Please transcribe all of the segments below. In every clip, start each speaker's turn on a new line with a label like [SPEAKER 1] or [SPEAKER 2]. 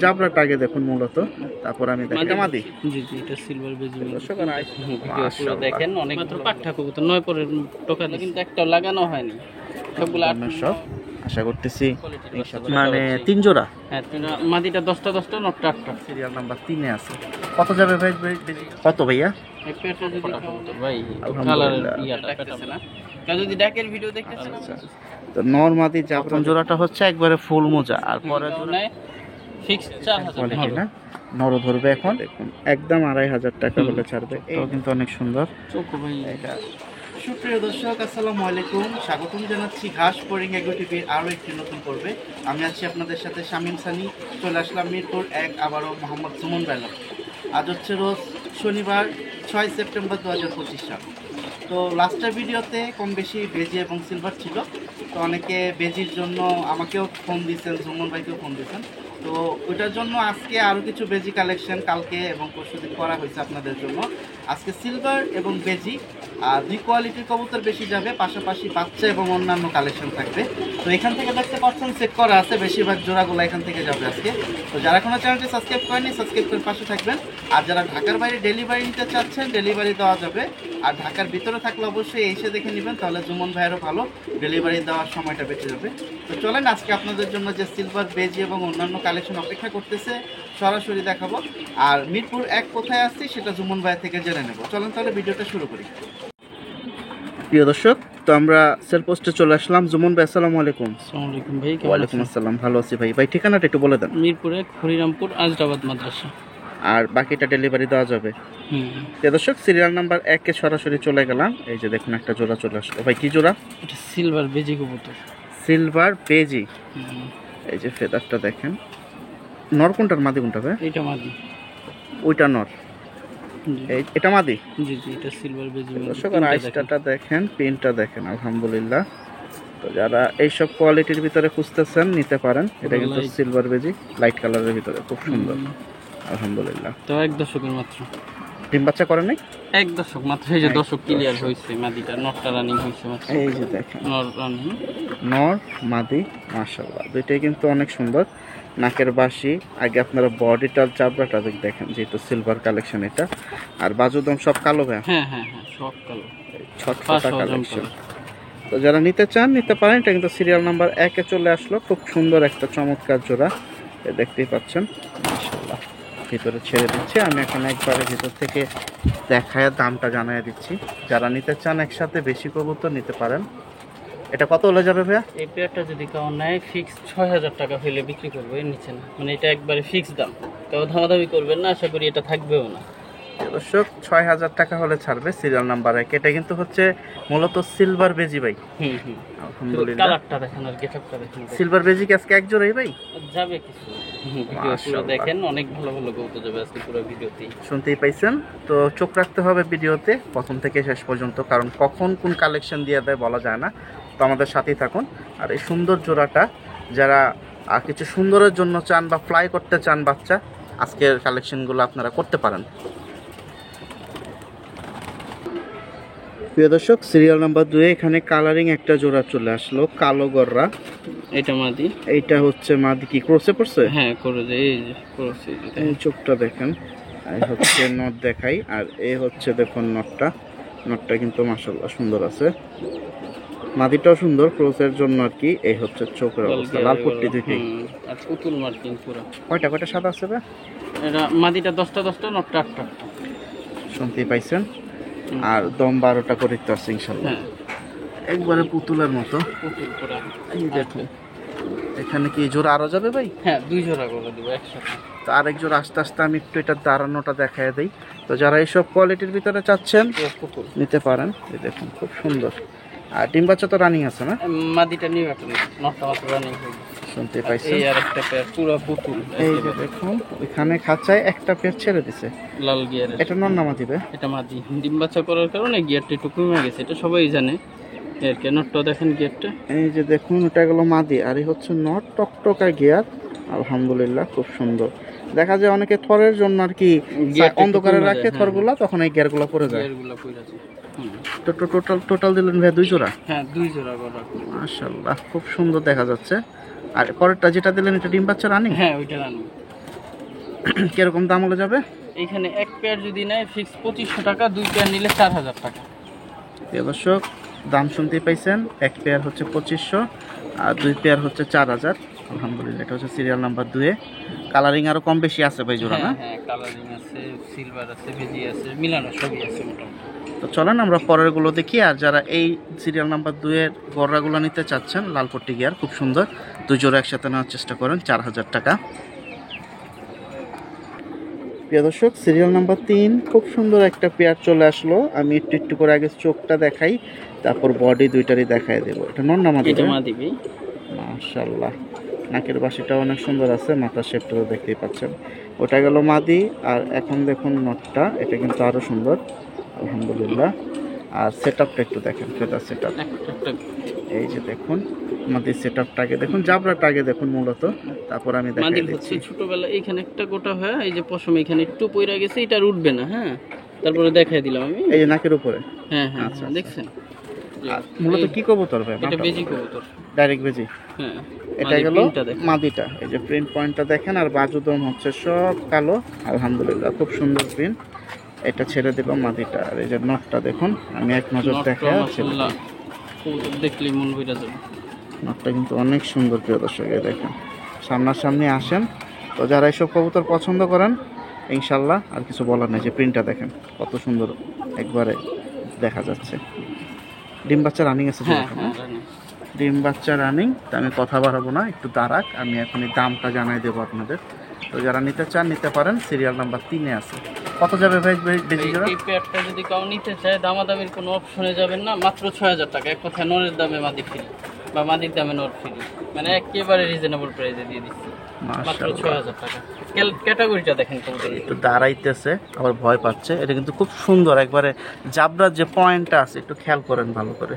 [SPEAKER 1] জাবরাটা আগে দেখুন মূলত, তারপর আমি দেখি মাদি।
[SPEAKER 2] জি জি, এটা সিলভার বেজি।
[SPEAKER 1] মাশাআল্লাহ
[SPEAKER 2] দেখেন অনেক মাত্র পাঠা কবুতর 9 পরের টোকা কিন্তু একটাও লাগানো হয়নি, সবগুলো 8
[SPEAKER 1] সব আশা করতেছি মানে 3 জোড়া।
[SPEAKER 2] হ্যাঁ, মাদিটা 10টা 10টা, নটটা 8টা।
[SPEAKER 1] সিরিয়াল নাম্বার 3 এ আছে। কত যাবে ভাই? কত ভাইয়া?
[SPEAKER 2] এই পেটটা যদি ভাই কালারের ইয়াটা পেটাছে না, কেউ যদি ডাকের ভিডিও দেখতেছেন
[SPEAKER 1] তো নরমাদি জাফরান জোড়াটা হচ্ছে একবারে ফুল মোজা, আর পরে
[SPEAKER 2] জোড়ায় ফিক্স 4000
[SPEAKER 1] না নর ধরবে এখন দেখুন একদম 2500 টাকা হলে ছাড়বে। এটাও কিন্তু অনেক সুন্দর।
[SPEAKER 2] চোখো ভাই
[SPEAKER 1] এটা সুপ্রিয় দর্শক, আসসালামু আলাইকুম, স্বাগতম জানাচ্ছি ঘাস পোরিং এগ্রো টিভির আরও একটি নতুন পর্বে। আমি আছি আপনাদের সাথে শামীম সানি। চলে আসলাম মিরপুর 1 আবারও মোহাম্মদ সুমন ভাই। আজ হচ্ছে রোজ শনিবার 6 সেপ্টেম্বর 2025 সাল। তো লাস্টের ভিডিওতে কম বেশি বেজি এবং সিলভার ছিল, তো অনেকে বেজির জন্য আমাকেও ফোন দিয়েছেন, সুমন ভাইকেও ফোন দিয়েছেন। তো ওইটার জন্য আজকে আরও কিছু বেজি কালেকশন কালকে এবং পরশুদিন করা হয়েছে আপনাদের জন্য। আজকে সিলভার এবং বেজি দুই কোয়ালিটির কবুতর বেশি যাবে, পাশাপাশি বাচ্চা এবং অন্যান্য কালেকশন থাকবে। তো এখান থেকে দেখতে পাচ্ছেন চেক করা আছে, বেশিরভাগ জোড়াগুলো এখান থেকে যাবে আজকে। তো যারা কোনো চ্যানেলটি সাবস্ক্রাইব করেনি, সাবস্ক্রাইব করে পাশে থাকবেন। আর যারা ঢাকার বাইরে ডেলিভারি নিতে চাচ্ছেন, ডেলিভারি দেওয়া যাবে। আর ঢাকার ভিতরে থাকলে অবশ্যই এসে দেখে নেবেন, তাহলে জুমন ভাইয়েরও ভালো, ডেলিভারি দেওয়ার সময়টা বেঁচে যাবে। তো চলেন আজকে আপনাদের জন্য যে সিলভার বেজি এবং অন্যান্য কালেকশন অপেক্ষা করতেছে সরাসরি দেখাবো। আর মিরপুর 1 কোথায় আসছি সেটা জুমন ভাই থেকে জেনে নেব। চলেন তাহলে ভিডিওটা শুরু করি। প্রিয় দর্শক, তো আমরা সেল পোস্টে চলে আসলাম। জুমন ভাই আসসালামু আলাইকুম।
[SPEAKER 2] আসসালামু আলাইকুম ভাই।
[SPEAKER 1] ওয়ালাইকুম আসসালাম, ভালো আছি ভাই। ভাই ঠিকানাটা একটু বলে দেন।
[SPEAKER 2] মিরপুরে হরিরামপুর আজরাবাদ মাদ্রাসা।
[SPEAKER 1] আর বাকিটা ডেলিভারি দেওয়া যাবে। প্রিয় দর্শক, সিরিয়াল নাম্বার 1 সরাসরি চলে গেলাম। এই যে দেখুন একটা জোড়া চলে আসলো। ভাই কি জোড়া?
[SPEAKER 2] এটা সিলভার বেজি কবুতর।
[SPEAKER 1] সিলভার বেজি। এই যে ফেদারটা দেখেন। নর কোনটার, মাদি কোনটা ভাই?
[SPEAKER 2] এটা মাদি।
[SPEAKER 1] ওইটা নর, এটা মাদি।
[SPEAKER 2] জি জি, এটা সিলভার বেজি।
[SPEAKER 1] দর্শক আর আইসটা দেখেন, পিনটা দেখেন, আলহামদুলিল্লাহ। তো যারা এইসব কোয়ালিটির ভিতরে খুঁজতেছেন নিতে পারেন। এটা কিন্তু সিলভার বেজি, লাইট কালারের ভিতরে খুব সুন্দর, আলহামদুলিল্লাহ।
[SPEAKER 2] তো 1 দশকের মাত্র।
[SPEAKER 1] ডিম বাচ্চা করে নাই?
[SPEAKER 2] 1 দশক মাত্র। এই যে দশক ক্লিয়ার হয়েছে, মাদিটা নটটা রানিং হয়েছে মাত্র।
[SPEAKER 1] এই যে দেখেন
[SPEAKER 2] নর রানিং,
[SPEAKER 1] নর মাদি, মাশাআল্লাহ দুইটাই কিন্তু অনেক সুন্দর। নাকের বাসি, আগে আপনারা বডিটার চাবড়াটা দেখেন, যেহেতু সিলভার কালেকশন এটা। আর বাজুদম সব কালো ভাই।
[SPEAKER 2] হ্যাঁ হ্যাঁ হ্যাঁ, সব কালো,
[SPEAKER 1] ছটফটা কালেকশন। তো যারা নিতে চান নিতে পারেন। এটা কিন্তু সিরিয়াল নাম্বার 1 চলে আসলো। খুব সুন্দর একটা চমৎকার জোড়া, দেখতেই পাচ্ছেন। মাশাআল্লাহ, ভিতরে ছেড়ে দিচ্ছে। আমি এখন একবারে ভিতর থেকে দেখায় দামটা জানিয়ে দিচ্ছি। যারা নিতে চান একসাথে বেশি কবুতর নিতে পারেন। এটা কত হলে যাবে ভাইয়া?
[SPEAKER 2] এই পেয়ারটা যদি কেউ নেয় ফিক্স 6000 টাকা হইলে বিক্রি করবো, এর নিচে না। মানে এটা একবারে ফিক্স দাম, কেউ দামাদামি করবেন না, আশা করি এটা থাকবেও না।
[SPEAKER 1] দর্শক 6000 টাকা হলে ছাড়বে সিরিয়াল নাম্বার 1। এটা কিন্তু হচ্ছে মূলত সিলভার বেজি ভাই। আলহামদুলিল্লাহ,
[SPEAKER 2] কালারটা দেখেন আর গেটআপটা দেখেন।
[SPEAKER 1] সিলভার বেজি কি আজকে এক জোড়াই ভাই
[SPEAKER 2] যাবে কিছু? ভিডিও দেখেন, অনেক ভালো ভালো কবুতর যাবে আজকে পুরো ভিডিওতেই।
[SPEAKER 1] শুনতেই পাইছেন। তো চোখ রাখতে হবে ভিডিওতে প্রথম থেকে শেষ পর্যন্ত, কারণ কখন কোন কালেকশন দিয়ে দেয় বলা যায় না। তো আমাদের সাথেই থাকুন। আর এই সুন্দর জোড়াটা যারা কিছু সুন্দরের জন্য চান বা ফ্লাই করতে চান বাচ্চা, আজকের কালেকশনগুলো আপনারা করতে পারেন। প্রিয় দর্শক, সিরিয়াল নাম্বার 2 এখানে কালারিং একটা জোড়া চলে আসলো, কালো গররা।
[SPEAKER 2] এটা মাদি।
[SPEAKER 1] এইটা হচ্ছে মাদি। কি ক্রসে পড়ছে?
[SPEAKER 2] হ্যাঁ করে যে, এই যে ক্রসে,
[SPEAKER 1] এই চোখটা দেখেন। এই হচ্ছে নট দেখাই, আর এই হচ্ছে দেখুন নটটা। নটটা কিন্তু মাশাআল্লাহ সুন্দর আছে, মাদিটাও সুন্দর ক্রসের জন্য আর কি। এই হচ্ছে চোখের অবস্থা, লাল পট্টি দুইটাই।
[SPEAKER 2] আর পুতুল মার্কিং পুরো।
[SPEAKER 1] কয়টা সাদা আছে ভাই?
[SPEAKER 2] এটা মাদিটা 10টা 10টা, নটটা 8টা।
[SPEAKER 1] শুনতেই পাইছেন। আর দম 12টা করে দিতে পারছে ইনশাআল্লাহ। একবারে পুতুলের মতো
[SPEAKER 2] পুতুল পুরো।
[SPEAKER 1] এই দেখুন, এখানে কি জোড়া আরো যাবে ভাই?
[SPEAKER 2] হ্যাঁ, 2 জোড়া করে দিব একসাথে।
[SPEAKER 1] তো আরেক জোড়া আস্তে আস্তে আমি একটু এটা দাঁড়ানোটা দেখায় দিই। তো যারা এইসব কোয়ালিটির ভিতরে চাচ্ছেন নিতে পারেন। এই দেখুন খুব সুন্দর। আর ডিম বাচ্চা তো রানিং আছে না?
[SPEAKER 2] মাদিটা নিউ একটা, নটটা মাত্র রানিং হয়ে গেছে।
[SPEAKER 1] শুনতে পাইছেন।
[SPEAKER 2] এই আরেকটা পেয়ার পুরো পুতুল।
[SPEAKER 1] এই যে দেখুন ওইখানে খাঁচায় একটা পেয়ার ছেড়ে দিছে,
[SPEAKER 2] লাল গিয়ার।
[SPEAKER 1] এটা নর না মাদি?
[SPEAKER 2] এটা মাদি। ডিম বাচ্চা করার কারণে গিয়ারটা একটু কমে গেছে, এটা সবাই জানে। এর কেনটা দেখেন গিয়ারটা।
[SPEAKER 1] এই যে দেখুন ওটা গেল মাদি, আর এই হচ্ছে নট, টকটকা গিয়ার। আলহামদুলিল্লাহ খুব সুন্দর। দেখা যায় অনেকে থরের জন্য আর কি অন্ধকারে রাখে থরগুলা, তখন এই গিয়ারগুলো পড়ে যায়।
[SPEAKER 2] গিয়ারগুলো পড়ে যায়।
[SPEAKER 1] তো টোটাল দিলেন ভাই 2 জোড়া?
[SPEAKER 2] হ্যাঁ, 2 জোড়া করা।
[SPEAKER 1] মাশাআল্লাহ খুব সুন্দর দেখা যাচ্ছে। আর পরেরটা যেটা দিলেন এটা ডিম বাচ্চা রানিং?
[SPEAKER 2] হ্যাঁ, ওইটা রানিং।
[SPEAKER 1] কিরকম দাম হলে যাবে?
[SPEAKER 2] এইখানে এক পেয়ার যদি নেয় ফিক্স 2500 টাকা, 2 পেয়ার নিলে 4000 টাকা।
[SPEAKER 1] প্রিয় দর্শক, দাম শুনতেই পাইছেন, এক পেয়ার হচ্ছে 2500 আর 2 পেয়ার হচ্ছে 4000। আলহামদুলিল্লাহ, এটা হচ্ছে সিরিয়াল নাম্বার 2-এ। কালারিং আরো কম বেশি আছে ভাই জোড়া, না?
[SPEAKER 2] হ্যাঁ, কালারিং আছে, সিলভার আছে, বেজি আছে, মিলানো সবই আছে মোটামুটি।
[SPEAKER 1] তো চলেন আমরা পরের গুলো দেখি। আর যারা এই সিরিয়াল নাম্বার 2-এর গররাগুলো নিতে চাচ্ছেন, লাল পট্টি গিয়ার খুব সুন্দর, 2 জোড়া একসাথে নেওয়ার চেষ্টা করেন, 4000 টাকা। প্রিয় দর্শক, সিরিয়াল নাম্বার 3 খুব সুন্দর একটা পেয়ার চলে আসলো। আমি একটু একটু করে আগে চোখটা দেখাই, তারপর বডি দুইটারই দেখাই দেবো। এটা নর না মাদি?
[SPEAKER 2] এটা মাদিবি।
[SPEAKER 1] মাশাআল্লাহ, নাকের বাসিটা অনেক সুন্দর আছে, মাথার শেপটা তো দেখতেই পাচ্ছেন। ওটা গেল মাদি, আর এখন দেখুন নটটা, এটা কিন্তু আরো সুন্দর আলহামদুলিল্লাহ। আর সেটআপটা একটু দেখেন, ফেদার সেটআপ, এই যে দেখুন মাদির সেটআপটা আগে দেখুন, জাবরাটা আগে দেখুন মূলত, তারপর আমি দেখাই
[SPEAKER 2] মাদি
[SPEAKER 1] দিচ্ছি।
[SPEAKER 2] হচ্ছে ছোটবেলা এখানে একটা গোটা হয়, এই যে পশম এখানে একটু পইরা গেছে, এটা আর উঠবে না। হ্যাঁ, তারপরে দেখাই দিলাম আমি।
[SPEAKER 1] এই যে নাকের উপরে।
[SPEAKER 2] হ্যাঁ হ্যাঁ,
[SPEAKER 1] আচ্ছা,
[SPEAKER 2] দেখছেন?
[SPEAKER 1] আর মূলত কি কবুতর ভাই?
[SPEAKER 2] এটা বেজি কবুতর,
[SPEAKER 1] ডাইরেক্ট বেজি।
[SPEAKER 2] হ্যাঁ।
[SPEAKER 1] এটা গেল মাদিটা, এই যে প্রিন্ট পয়েন্টটা দেখেন, আর বাজুদম হচ্ছে সব কালো আলহামদুলিল্লাহ, খুব সুন্দর প্রিন্ট। এটা ছেড়ে দিলাম মাদিটা, আর এই যে নটটা দেখুন, আমি এক নজর দেখাই,
[SPEAKER 2] মাশাআল্লাহ কবুতর দেখলেই মন ভরে যাবে।
[SPEAKER 1] নটটা কিন্তু অনেক সুন্দর প্রিয় দর্শক, এই দেখেন সামনাসামনি আসেন। তো যারা এইসব কবুতর পছন্দ করেন ইনশাল্লাহ আর কিছু বলার নেই, যে প্রিন্টটা দেখেন কত সুন্দর একবারে দেখা যাচ্ছে। ডিম বাচ্চা রানিং আছে যে
[SPEAKER 2] হ্যাঁ
[SPEAKER 1] এখন,
[SPEAKER 2] হ্যাঁ,
[SPEAKER 1] না?
[SPEAKER 2] জানি।
[SPEAKER 1] ডিম বাচ্চা রানিং। তো আমি কথা বাড়াবো না, একটু দাঁড়াক, আমি এখন এই দামটা জানাই দেবো আপনাদের। তো যারা নিতে চান নিতে পারেন, সিরিয়াল নাম্বার 3-এ আছে। কত যাবে ভাই বেশি জোড়া?
[SPEAKER 2] এই পেয়ারটা যদি কেউ নিতে চায়, দামাদামির কোনো অপশনে যাবেন না, মাত্র 6000 টাকা। এক কথায় নরের দামে মাদি ফ্রি, বা মাদির দামে নর ফ্রি, মানে একেবারে রিজনেবল প্রাইসে দিয়ে দিচ্ছি, মাত্র 6000 টাকা। ক্যাটাগরিটা দেখেন কবুতর,
[SPEAKER 1] একটু দাঁড়াইতেছে, আবার ভয় পাচ্ছে। এটা কিন্তু খুব সুন্দর, একবারে জাবরার যে পয়েন্টটা আছে একটু খেয়াল করেন ভালো করে।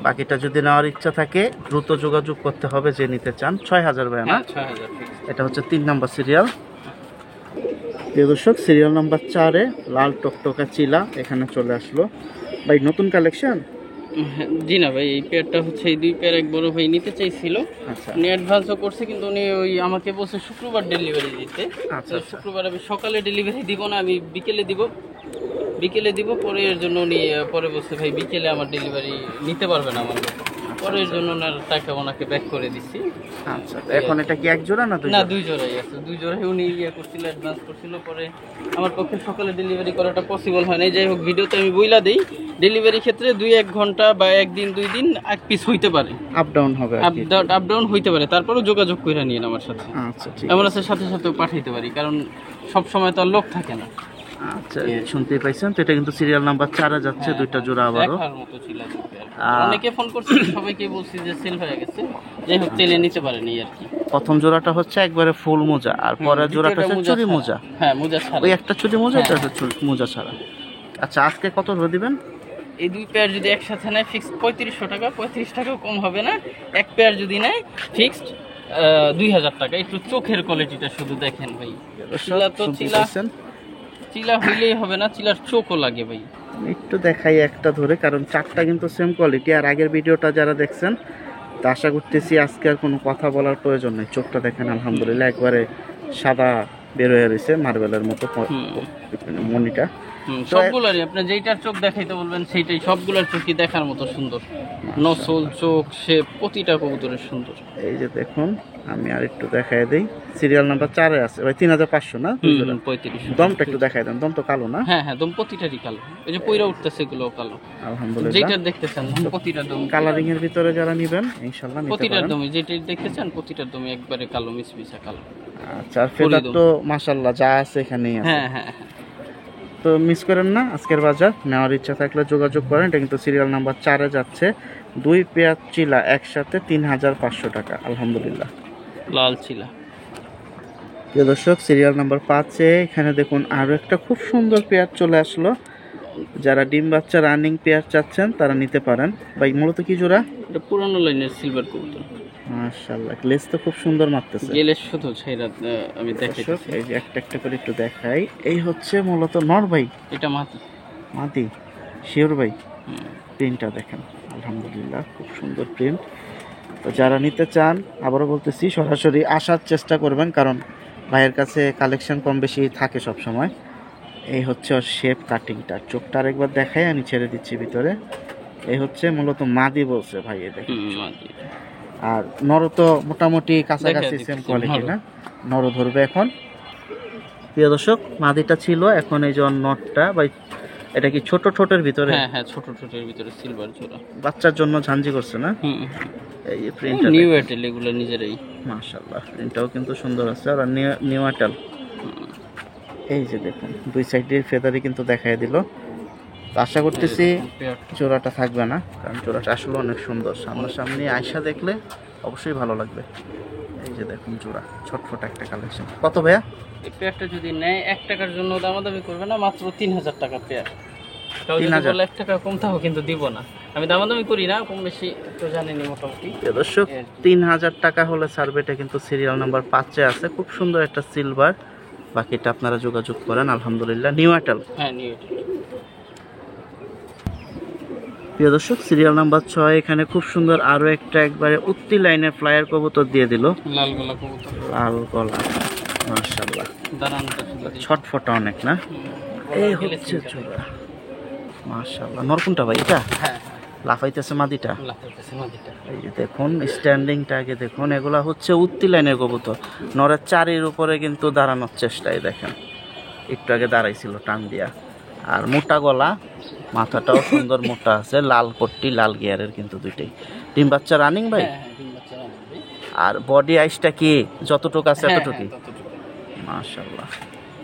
[SPEAKER 1] বাকিটা যদি নেওয়ার ইচ্ছা থাকে দ্রুত যোগাযোগ করতে হবে, যে নিতে চান। 6000 ভাই, না?
[SPEAKER 2] 6000 ফিক্স।
[SPEAKER 1] এটা হচ্ছে 3 নম্বর সিরিয়াল। প্রিয় দর্শক, সিরিয়াল নাম্বার 4-এ লাল টকটকা চিলা এখানে চলে আসলো ভাই, নতুন কালেকশন।
[SPEAKER 2] জি না ভাই, এই পেয়ারটা হচ্ছে এই 2 পেয়ার এক বড় ভাই নিতে চাইছিল,
[SPEAKER 1] আচ্ছা
[SPEAKER 2] উনি অ্যাডভান্সও করছে, কিন্তু উনি ওই আমাকে বলছে শুক্রবার ডেলিভারি দিতে।
[SPEAKER 1] আচ্ছা,
[SPEAKER 2] তো শুক্রবার আমি সকালে ডেলিভারি দিব না, আমি বিকেলে দিব পরে। এর জন্য উনি পরে বলছে ভাই বিকেলে আমার ডেলিভারি নিতে পারবে না আমার লোক। পরের জন্য ওনার টাকা ওনাকে ব্যাক করে দিচ্ছি।
[SPEAKER 1] আচ্ছা, এখন এটা কি এক জোড়া না 2
[SPEAKER 2] না,
[SPEAKER 1] জোড়া?
[SPEAKER 2] 2 জোড়াই আছে, 2 জোড়াই উনি করছিল, অ্যাডভান্স করছিল। পরে আমার পক্ষে সকালে ডেলিভারি করাটা পসিবল হয় না। যাই হোক, ভিডিওতে আমি বইলা দেই, ডেলিভারি ক্ষেত্রে 2-1 ঘন্টা বা একদিন 2 দিন এক পিস হইতে পারে,
[SPEAKER 1] আপ ডাউন হবে আর কি।
[SPEAKER 2] আপ ডাউন হইতে পারে। তারপরেও যোগাযোগ করে নিন আমার সাথে,
[SPEAKER 1] আচ্ছা ঠিক
[SPEAKER 2] এমন আছে সাথে সাথেও পাঠাইতে পারি, কারণ সব সময় তো আর লোক থাকে না।
[SPEAKER 1] আচ্ছা, শুনতেই পাইছেন। তো এটা কিন্তু সিরিয়াল নাম্বার 4-এ যাচ্ছে, 2টা জোড়া আবারও।
[SPEAKER 2] দেখার মতো ছিল দুটো। অনেকে ফোন করছে, সবাইকে বলছি যে সেল হয়ে গেছে। যাই হোক, তেলে নিতে পারেনি আর কি।
[SPEAKER 1] প্রথম জোড়াটা হচ্ছে একবারে ফুল মোজা, আর পরের জোড়াটা হচ্ছে চুরি মোজা।
[SPEAKER 2] হ্যাঁ, মোজা ছাড়া।
[SPEAKER 1] ওই একটা চুরি মোজা, এটা হচ্ছে মোজা ছাড়া। আচ্ছা, আজকে কত ধরে দিবেন?
[SPEAKER 2] এই 2 পেয়ার যদি একসাথে নেয় ফিক্স 3500 টাকা, 35 টাকাও কম হবে না। এক পেয়ার যদি নেয় ফিক্সড 2000 টাকা। একটু চোখের কোয়ালিটিটা শুধু দেখেন ভাই, চিলা তো চিলা হইলেই হবে না, চিলার চোখও লাগে ভাই।
[SPEAKER 1] একটু দেখাই একটা ধরে, কারণ 4টা কিন্তু সেম কোয়ালিটি। আর আগের ভিডিওটা যারা দেখছেন, তা আশা করতেছি আজকে আর কোনো কথা বলার প্রয়োজন নেই। চোখটা দেখেন আলহামদুলিল্লাহ, একবারে সাদা বের হয়ে রয়েছে মার্বেলের মতো মনিটা।
[SPEAKER 2] সবগুলারই আপনি যেইটার চোখ দেখাইতে বলবেন সেইটাই, সবগুলার চোখই দেখার মতো সুন্দর। নসল, চোখ, সে প্রতিটা কবুতরের সুন্দর।
[SPEAKER 1] এই যে দেখুন, আমি আর একটু দেখাই দেই। সিরিয়াল নাম্বার 4-এ আছে ভাই, 3500 না?
[SPEAKER 2] 3500।
[SPEAKER 1] দমটা একটু দেখাই দেন, দম তো কালো না?
[SPEAKER 2] হ্যাঁ হ্যাঁ, দম প্রতিটারই কালো। এই যে পয়রা উঠতেছে এগুলো কালো,
[SPEAKER 1] আলহামদুলিল্লাহ।
[SPEAKER 2] যেটা দেখতেছেন প্রতিটা দম
[SPEAKER 1] কালারিং এর ভিতরে যারা নেবেন ইনশাআল্লাহ নিতে
[SPEAKER 2] প্রতিটার
[SPEAKER 1] পারেন।
[SPEAKER 2] দমই যেটা দেখতেছেন প্রতিটার দমই একবারে কালো, মিসমিসা কালো।
[SPEAKER 1] আচ্ছা, আর ফেদার তো মাশাআল্লাহ যা আছে এখানেই আছে।
[SPEAKER 2] হ্যাঁ হ্যাঁ হ্যাঁ।
[SPEAKER 1] তো মিস করেন না আজকের বাজার। নেওয়ার ইচ্ছা থাকলে যোগাযোগ করেন। এটা কিন্তু সিরিয়াল নাম্বার 4-এ যাচ্ছে, 2 পেয়ার চিলা একসাথে 3500 টাকা আলহামদুলিল্লাহ।
[SPEAKER 2] লাল চিলা।
[SPEAKER 1] প্রিয় দর্শক, সিরিয়াল নাম্বার 5-এ এখানে দেখুন আরও একটা খুব সুন্দর পেয়ার চলে আসলো। যারা ডিম বাচ্চা রানিং পেয়ার চাচ্ছেন তারা নিতে পারেন। ভাই মূলত কি জোড়া?
[SPEAKER 2] এটা পুরানো লাইনের সিলভার কবুতর।
[SPEAKER 1] মাশাআল্লাহ, লেস তো খুব সুন্দর মারতেছে।
[SPEAKER 2] গেলে শুধু ছাইরা আমি দেখাইতেছি।
[SPEAKER 1] এই যে একটা একটা করে একটু দেখাই। এই হচ্ছে মূলত নর ভাই,
[SPEAKER 2] এটা মাটি।
[SPEAKER 1] মাদি শিওর ভাই। প্রিন্টটা দেখেন আলহামদুলিল্লাহ, খুব সুন্দর প্রিন্ট। তো যারা নিতে চান, আবারও বলতেছি সরাসরি আসার চেষ্টা করবেন, কারণ ভাইয়ের কাছে কালেকশন কম বেশি থাকে সব সময়। এই হচ্ছে ওর শেপ কাটিংটা, চোখটা আরেকবার দেখাই, আমি ছেড়ে দিচ্ছি ভিতরে। এই হচ্ছে মূলত মাদি বলছে ভাই, এ দেখেন। আর নর তো মোটামুটি কাছাকাছি সেম কোয়ালিটি না, নর ধরবে এখন। প্রিয় দর্শক, মাদিটা ছিল, এখন এই যে নটটা ভাই, এটা কি ছোট ছোটের ভিতরে?
[SPEAKER 2] হ্যাঁ হ্যাঁ, ছোট ছোটের ভিতরে সিলভার জোড়া,
[SPEAKER 1] বাচ্চার জন্য ঝাঞ্জি করছে না? এই প্রিন্টটা
[SPEAKER 2] নিউ এয়ারটেল এগুলো নিজেরাই,
[SPEAKER 1] মাশাআল্লাহ প্রিন্টটাও কিন্তু সুন্দর আছে। আর নিউ এয়ারটেল, এই যে দেখুন দুই সাইডের ফেদারই কিন্তু দেখাই দিল। তো আশা করতেছি জোড়াটা থাকবে না, কারণ জোড়াটা আসলে অনেক সুন্দর, সামনাসামনি আয়সা দেখলে অবশ্যই ভালো লাগবে। এই যে দেখুন জোড়া, ছটফট একটা কালেকশন। কত ভাইয়া?
[SPEAKER 2] এই পেয়ারটা যদি নেয় 1 টাকার জন্য দামাদামি করবে না, মাত্র 3000 টাকা পেয়ার। কাউ যদি
[SPEAKER 1] 3000?
[SPEAKER 2] বলে 1 টাকা কম থাকো কিন্তু দিব না, আমি দামাদামি করি না, কম বেশি তো জানেনি মোটামুটি।
[SPEAKER 1] দর্শক 3000 টাকা হলে সার্ভেটা কিন্তু সিরিয়াল নাম্বার 5-এ আছে, খুব সুন্দর একটা সিলভার। বাকিটা আপনারা যোগাযোগ করেন। আলহামদুলিল্লাহ নিউ এয়ারটেল।
[SPEAKER 2] হ্যাঁ নিউ এয়ারটেল।
[SPEAKER 1] প্রিয় দর্শক, সিরিয়াল নাম্বার 6 এখানে খুব সুন্দর আরো একটা একবারে উত্তি লাইনের ফ্লায়ার কবুতর দিয়ে দিল,
[SPEAKER 2] লাল গলা কবুতর,
[SPEAKER 1] লাল গলা, মাশাআল্লাহ
[SPEAKER 2] দাঁড়ানোটা শুধু দেখি।
[SPEAKER 1] ছটফটা অনেক না? এই হচ্ছে জোড়া, মাশাআল্লাহ। নর কোনটা ভাই এটা?
[SPEAKER 2] হ্যাঁ
[SPEAKER 1] লাফাইতেছে মাদিটা।
[SPEAKER 2] লাফাইতেছে মাদিটা।
[SPEAKER 1] এই যে দেখুন স্ট্যান্ডিংটা আগে দেখুন, এগুলা হচ্ছে উত্তি লাইনের কবুতর, নরের চারির উপরে কিন্তু দাঁড়ানোর চেষ্টায় দেখেন, একটু আগে দাঁড়াইছিল টান দিয়া। আর মোটা গলা, মাথাটাও সুন্দর মোটা আছে, লাল পট্টি লাল গিয়ারের কিন্তু দুইটাই। ডিম বাচ্চা রানিং ভাই?
[SPEAKER 2] হ্যাঁ হ্যাঁ, ডিম বাচ্চা রাখবে।
[SPEAKER 1] আর বডি আইসটা কি যতটুকু আছে
[SPEAKER 2] হ্যাঁ,
[SPEAKER 1] এতটুকুই?
[SPEAKER 2] হ্যাঁ, ততটুকু।
[SPEAKER 1] মাশাআল্লাহ।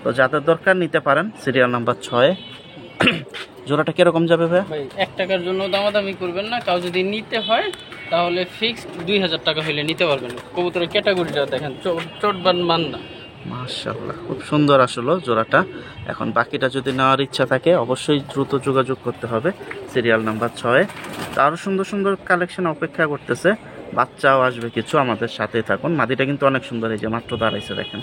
[SPEAKER 1] তো যাদের দরকার নিতে পারেন সিরিয়াল নাম্বার 6-এ। জোড়াটা কিরকম যাবে ভাই?
[SPEAKER 2] ভাই 1 টাকার জন্য দামাদামি করবেন না, কাউ যদি নিতে হয় তাহলে ফিক্সড 2000 টাকা হইলে নিতে পারবেন। কবুতরের ক্যাটাগরিটা দেখেন, চটবান মান না।
[SPEAKER 1] মাশাআল্লাহ, খুব সুন্দর আসলো জোড়াটা। এখন বাকিটা যদি নেওয়ার ইচ্ছা থাকে অবশ্যই দ্রুত যোগাযোগ করতে হবে সিরিয়াল নাম্বার 6-এ। তো আরও সুন্দর সুন্দর কালেকশন অপেক্ষা করতেছে, বাচ্চাও আসবে কিছু, আমাদের সাথেই থাকুন। মাদিটা কিন্তু অনেক সুন্দর, এই যে মাত্র দাঁড়াইছে দেখেন।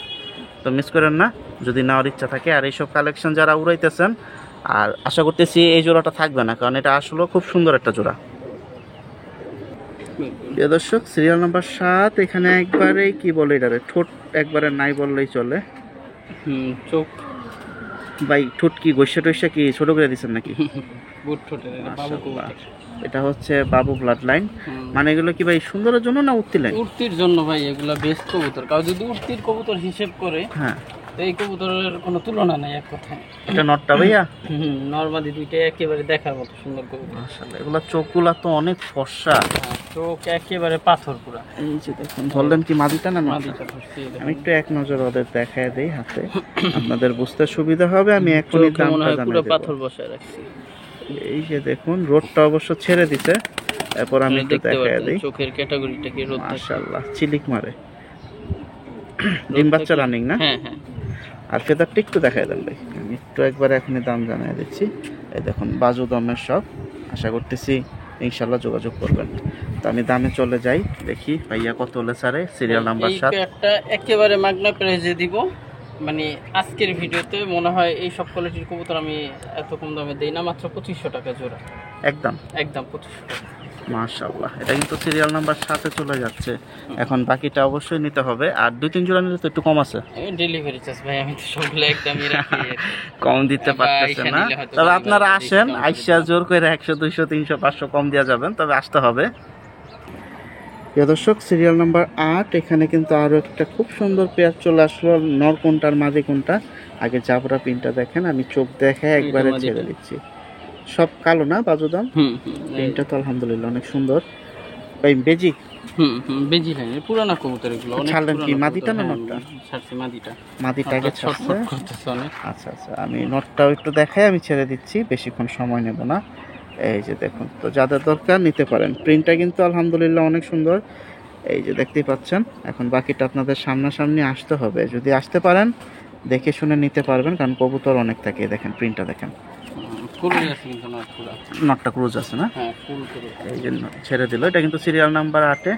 [SPEAKER 1] তো মিস করেন না যদি নেওয়ার ইচ্ছা থাকে। আর এইসব কালেকশন যারা উড়াইতেছেন, আর আশা করতেছি এই জোড়াটা থাকবে না, কারণ এটা আসলে খুব সুন্দর একটা জোড়া। প্রিয় দর্শক, সিরিয়াল নাম্বার 7 এখানে একবারে কি বলে এটারে, ঠোঁট একবারে নাই বললেই চলে।
[SPEAKER 2] চোখ
[SPEAKER 1] ভাই ঠোঁট কি গৈসা টৈসা কি ছোট করে দিচ্ছেন নাকি?
[SPEAKER 2] বুট ঠোঁটের, এটা বাবু
[SPEAKER 1] মাশাআল্লাহ।
[SPEAKER 2] কবুতর।
[SPEAKER 1] এটা হচ্ছে বাবু ব্লাড লাইন। মানে এগুলো কি ভাই সুন্দরের জন্য না উঠতি লাইন?
[SPEAKER 2] উড়তির জন্য ভাই, এগুলা বেস্ট কবুতর। কাউ যদি উড়তির কবুতর হিসেব করে,
[SPEAKER 1] হ্যাঁ,
[SPEAKER 2] তো এই কবুতরের কোনো তুলনা নাই এক কথায়।
[SPEAKER 1] এটা নটটা ভাইয়া?
[SPEAKER 2] নরমালি দুইটা একেবারে দেখার মতো সুন্দর কবুতর।
[SPEAKER 1] মাশাআল্লাহ, এগুলা চোখগুলা তো অনেক ফর্সা।
[SPEAKER 2] চোখ একেবারে পাথর পুরা।
[SPEAKER 1] এই যে দেখুন, ধরলেন কি মাদিটা না নটটা?
[SPEAKER 2] মাদিটা ধরছি, এই দেখুন।
[SPEAKER 1] আমি একটু এক নজর ওদের দেখায় দেই হাতে, আপনাদের বুঝতে সুবিধা হবে। আমি এখনই
[SPEAKER 2] চোখে মনে
[SPEAKER 1] দামটা
[SPEAKER 2] হয় পুরো
[SPEAKER 1] জানাই
[SPEAKER 2] পাথর
[SPEAKER 1] দেব।
[SPEAKER 2] বসায় রাখছি।
[SPEAKER 1] এই যে দেখুন, রোডটা অবশ্য ছেড়ে দিছে, এরপর আমি একটু
[SPEAKER 2] দেখতে
[SPEAKER 1] দেখায়
[SPEAKER 2] পাচ্ছেন
[SPEAKER 1] দেই।
[SPEAKER 2] চোখের ক্যাটাগরিটা কি, রোদ থাকে।
[SPEAKER 1] মাশাআল্লাহ, চিলিক মারে। ডিম বাচ্চা রানিং না?
[SPEAKER 2] হ্যাঁ হ্যাঁ।
[SPEAKER 1] আর ফেদারটা একটু দেখায় দেন ভাই, আমি একটু একবার এখনই দাম জানিয়ে দিচ্ছি। এই দেখুন বাজু দামের সব, আশা করতেছি ইনশাল্লাহ যোগাযোগ করবেন। তো আমি দামে চলে যাই, দেখি ভাইয়া কত হলে ছাড়ে। সিরিয়াল নাম্বার 7
[SPEAKER 2] একটা একেবারে মাগনা প্রাইজে দিব, মানে আজকের ভিডিওতে মনে হয় এই সব কোয়ালিটির কবুতর আমি এত কম দামে দেই না, মাত্র 2500 টাকা জোড়া,
[SPEAKER 1] একদম।
[SPEAKER 2] একদম 2500 টাকা।
[SPEAKER 1] মাশাআল্লাহ, এটা কিন্তু সিরিয়াল নাম্বার 7-এ চলে যাচ্ছে। এখন বাকিটা অবশ্যই নিতে হবে, আর 2-3 জোড়া নিলে তো একটু কম আছে।
[SPEAKER 2] ডেলিভারি চার্জ ভাই, আমি তো সবগুলো একদমই রাখি।
[SPEAKER 1] কম দিতে পারতেছে না, তবে আপনারা আসেন, আইসা জোর করে 100 200 300 500 কম দেওয়া যাবেন, তবে আসতে হবে। প্রিয় দর্শক, সিরিয়াল নাম্বার 8 এখানে কিন্তু আরো একটা খুব সুন্দর পেয়ার চলে আসলো। নর কোনটা আর মাদি কোনটা? আগে জাবরা পিনটা দেখেন, আমি চোখ দেখে একবারে ছেড়ে দিচ্ছি। সব কালো না বাজুদাম? পিনটা তো আলহামদুলিল্লাহ অনেক সুন্দর। ভাই বেজি?
[SPEAKER 2] বেজি নাই, পুরানা কবুতর এগুলো। অনেক
[SPEAKER 1] ছাড়লেন কি,
[SPEAKER 2] পুরানা
[SPEAKER 1] মাদিটা না
[SPEAKER 2] কবুতর।
[SPEAKER 1] নটটা?
[SPEAKER 2] ছাড়ছি মাদিটা।
[SPEAKER 1] মাদিটা আগে ছাড়ছে।
[SPEAKER 2] ছটফট করতেছে অনেক।
[SPEAKER 1] আচ্ছা আচ্ছা, আমি নটটাও একটু দেখাই, আমি ছেড়ে দিচ্ছি, বেশিক্ষণ সময় নেব না। এই যে দেখুন, তো যাদের দরকার নিতে পারেন। প্রিন্টটা কিন্তু আলহামদুলিল্লাহ অনেক সুন্দর, এই যে দেখতেই পাচ্ছেন। এখন বাকিটা আপনাদের সামনাসামনি আসতে হবে, যদি আসতে পারেন দেখে শুনে নিতে পারবেন, কারণ কবুতর অনেক থাকে। দেখেন প্রিন্টটা দেখেন,
[SPEAKER 2] কুরুই আছে কিন্তু নট পুরা।
[SPEAKER 1] নটটা ক্রুজ আছে না?
[SPEAKER 2] হ্যাঁ, ফুল কুরু।
[SPEAKER 1] এই জন্য ছেড়ে দিল। এটা কিন্তু সিরিয়াল নাম্বার 8-এ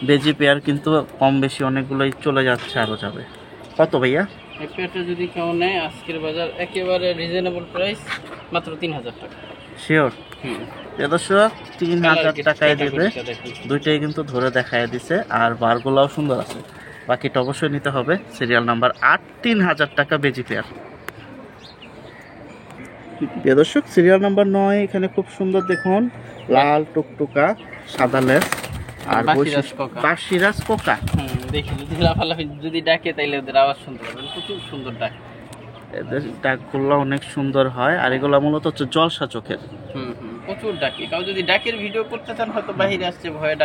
[SPEAKER 1] বেজি পেয়ার, কিন্তু কম বেশি অনেকগুলোই চলে যাচ্ছে, আরও যাবে। কত ভাইয়া?
[SPEAKER 2] এই পেয়ারটা যদি কেউ নেয়, আজকের বাজার একেবারে রিজনেবল প্রাইস, মাত্র 3000 টাকা।
[SPEAKER 1] শিওর? দর্শক 3000 টাকায় দেবে।
[SPEAKER 2] দেখুন।
[SPEAKER 1] দুইটাই কিন্তু ধরে দেখায় দিছে, আর বারগুলাও সুন্দর আছে। বাকিটা অবশ্যই নিতে হবে। সিরিয়াল নাম্বার 8, 3000 টাকা বেজি পেয়ার। প্রিয় দর্শক, সিরিয়াল নাম্বার 9 এখানে খুব সুন্দর দেখুন, লাল টুকটুকা সাদা লেস আর
[SPEAKER 2] বাসিরাজ কোকা।
[SPEAKER 1] বাসিরাজ কোকা।
[SPEAKER 2] দেখি যদি লাফালাফি যদি ডাকে তাইলে ওদের আওয়াজ শুনতে পারবেন, প্রচুর সুন্দর ডাক।
[SPEAKER 1] এদের ডাকগুলো অনেক সুন্দর হয়, আর এগুলো মূলত হচ্ছে জলসা চোখের।
[SPEAKER 2] প্রচুর ডাকে। কেউ যদি ডাকের ভিডিও করতে চান হয়তো বাহিরে আসছে ভয়ে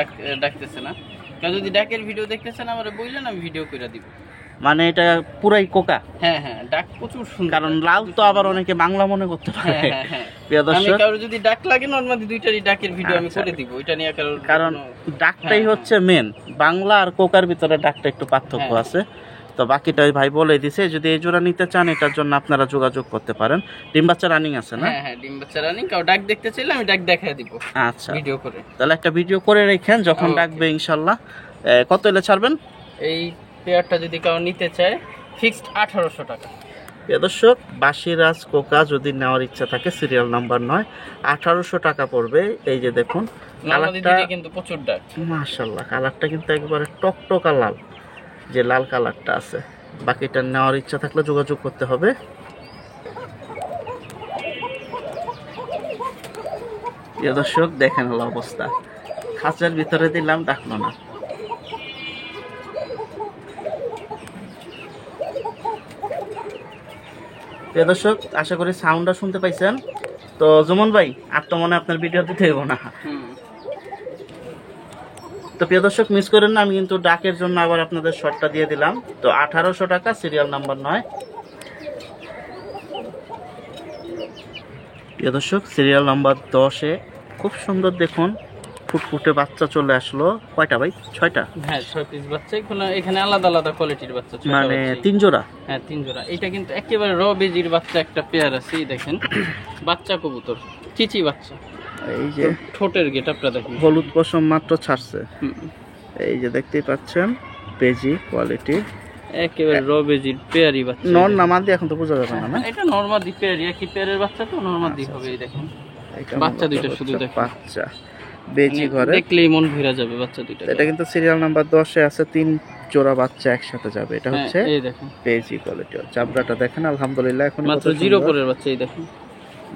[SPEAKER 2] ডাকতেছে না। কেউ যদি ডাকের ভিডিও দেখতেছেন আমার বললেন, আমি ভিডিও করে দিব।
[SPEAKER 1] মানে এটা পুরাই কোকা।
[SPEAKER 2] হ্যাঁ, ডাক প্রচুর সুন্দর।
[SPEAKER 1] কারণ লাল তো আবার অনেকে বাংলা মনে করতে পারে। প্রিয়
[SPEAKER 2] আমি
[SPEAKER 1] দর্শক,
[SPEAKER 2] কারো যদি ডাক লাগে নরমালি দুইটারই ডাকের ভিডিও আমি করে দিব, ওইটা নিয়ে
[SPEAKER 1] কারণ ডাকটাই হচ্ছে মেন। বাংলা আর কোকার ভিতরে ডাকটা একটু পার্থক্য আছে। তো বাকিটা ওই ভাই বলে দিছে। যদি এই জোড়া নিতে চান এটার জন্য আপনারা যোগাযোগ করতে পারেন। ডিম বাচ্চা রানিং আছে না?
[SPEAKER 2] হ্যাঁ, ডিম বাচ্চা রানিং। কেউ ডাক দেখতে চাইলে আমি ডাক দেখায় দিব।
[SPEAKER 1] আচ্ছা,
[SPEAKER 2] ভিডিও করে।
[SPEAKER 1] তাহলে একটা ভিডিও করে রেখেন, যখন ডাকবে ইনশাল্লাহ। কত এলে ছাড়বেন?
[SPEAKER 2] এই পেয়ারটা যদি কেউ নিতে চায় ফিক্সড 1800 টাকা।
[SPEAKER 1] প্রিয় দর্শক, বাসিরাজ কোকা যদি নেওয়ার ইচ্ছা থাকে সিরিয়াল নাম্বার 9, 1800 টাকা পড়বে। এই যে দেখুন কালারটা,
[SPEAKER 2] কিন্তু প্রচুর ডাক।
[SPEAKER 1] মাশাআল্লাহ, কালারটা কিন্তু একবারে টকটকা লাল, যে লাল কালারটা আছে। বাকিটা নেওয়ার ইচ্ছা থাকলে যোগাযোগ করতে হবে। প্রিয় দর্শক, দেখেন হলো অবস্থা, খাঁচার ভিতরে দিলাম ডাকলো না। প্রিয় দর্শক, আশা করি সাউন্ডটা শুনতে পাইছেন। তো জুমন ভাই, আর তো মনে হয় আপনার ভিডিও দিতে হইব না। তো প্রিয় দর্শক, মিস করেন না, আমি কিন্তু ডাকের জন্য আবার আপনাদের শর্টটা দিয়ে দিলাম। তো 1800 টাকা সিরিয়াল নাম্বার 9। প্রিয় দর্শক, সিরিয়াল নাম্বার 10-এ খুব সুন্দর দেখুন ফুটফুটে বাচ্চা চলে আসলো। কয়টা ভাই? 6টা।
[SPEAKER 2] হ্যাঁ, 6 পিস বাচ্চা। এখানে আলাদা আলাদা কোয়ালিটির বাচ্চা,
[SPEAKER 1] মানে 3 জোড়া।
[SPEAKER 2] হ্যাঁ, 3 জোড়া। এটা কিন্তু একেবারে র বেজির বাচ্চা একটা পেয়ার আছে। এই দেখেন বাচ্চা কবুতর, চিচি বাচ্চা। এই যে ঠোঁটের গেটআপটা দেখেন,
[SPEAKER 1] হলুদ পশম মাত্র ছাড়ছে। এই যে দেখতেই পাচ্ছেন বেজি কোয়ালিটি,
[SPEAKER 2] একেবারে র বেজির পেয়ারই বাচ্চা।
[SPEAKER 1] নর না মাদি এখন তো বোঝা যাবে না।
[SPEAKER 2] এটা নরমাদি পেয়ারই, একই পেয়ারের বাচ্চা তো নরমাদি হবে। এই দেখেন বাচ্চা দুইটা, শুধু দেখেন
[SPEAKER 1] বাচ্চা বেজি ঘরে
[SPEAKER 2] দেখলেই মন ভরে যাবে বাচ্চা দুইটা।
[SPEAKER 1] এটা কিন্তু সিরিয়াল নাম্বার 10-এ আছে, 3 জোড়া বাচ্চা একসাথে যাবে। এটা হচ্ছে
[SPEAKER 2] এই দেখেন
[SPEAKER 1] বেজি কোয়ালিটি। চামড়াটা দেখেন, আলহামদুলিল্লাহ এখন
[SPEAKER 2] মাত্র 0 পরের বাচ্চা। এই দেখেন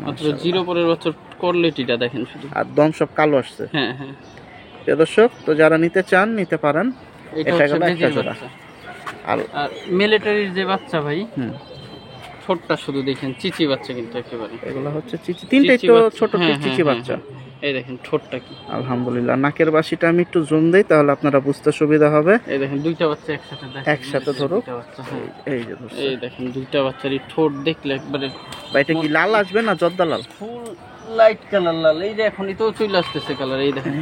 [SPEAKER 2] মাত্র 0 পরের বাচ্চার কোয়ালিটিটা দেখেন শুধু,
[SPEAKER 1] আর দম সব কালো আসছে।
[SPEAKER 2] হ্যাঁ।
[SPEAKER 1] প্রিয় দর্শক, তো যারা নিতে চান নিতে পারেন।
[SPEAKER 2] এটা হলো একটা জোড়া। আর মিলিটারির যে বাচ্চা ভাই, ছোটটা শুধু দেখেন, চিচি বাচ্চা কিন্তু একেবারে।
[SPEAKER 1] এগুলো হচ্ছে চিচি, তিনটাই তো ছোট চিচি বাচ্চা।
[SPEAKER 2] এই দেখেন ঠোঁটটা কি,
[SPEAKER 1] আলহামদুলিল্লাহ। নাকের বাসিটা আমি একটু জুম দেই, তাহলে আপনারা বুঝতে সুবিধা হবে।
[SPEAKER 2] এই দেখেন দুইটা বাচ্চা একসাথে, দেখেন
[SPEAKER 1] একসাথে ধরো। এই যে
[SPEAKER 2] এই দেখেন দুইটা বাচ্চারই ঠোঁট দেখলে একবারে।
[SPEAKER 1] এটা কি লাল আসবে না জর্দা লাল?
[SPEAKER 2] ফুল লাইট কালার লাল। এই যে এখনই তো চলে আসতেছে কালার। এই দেখেন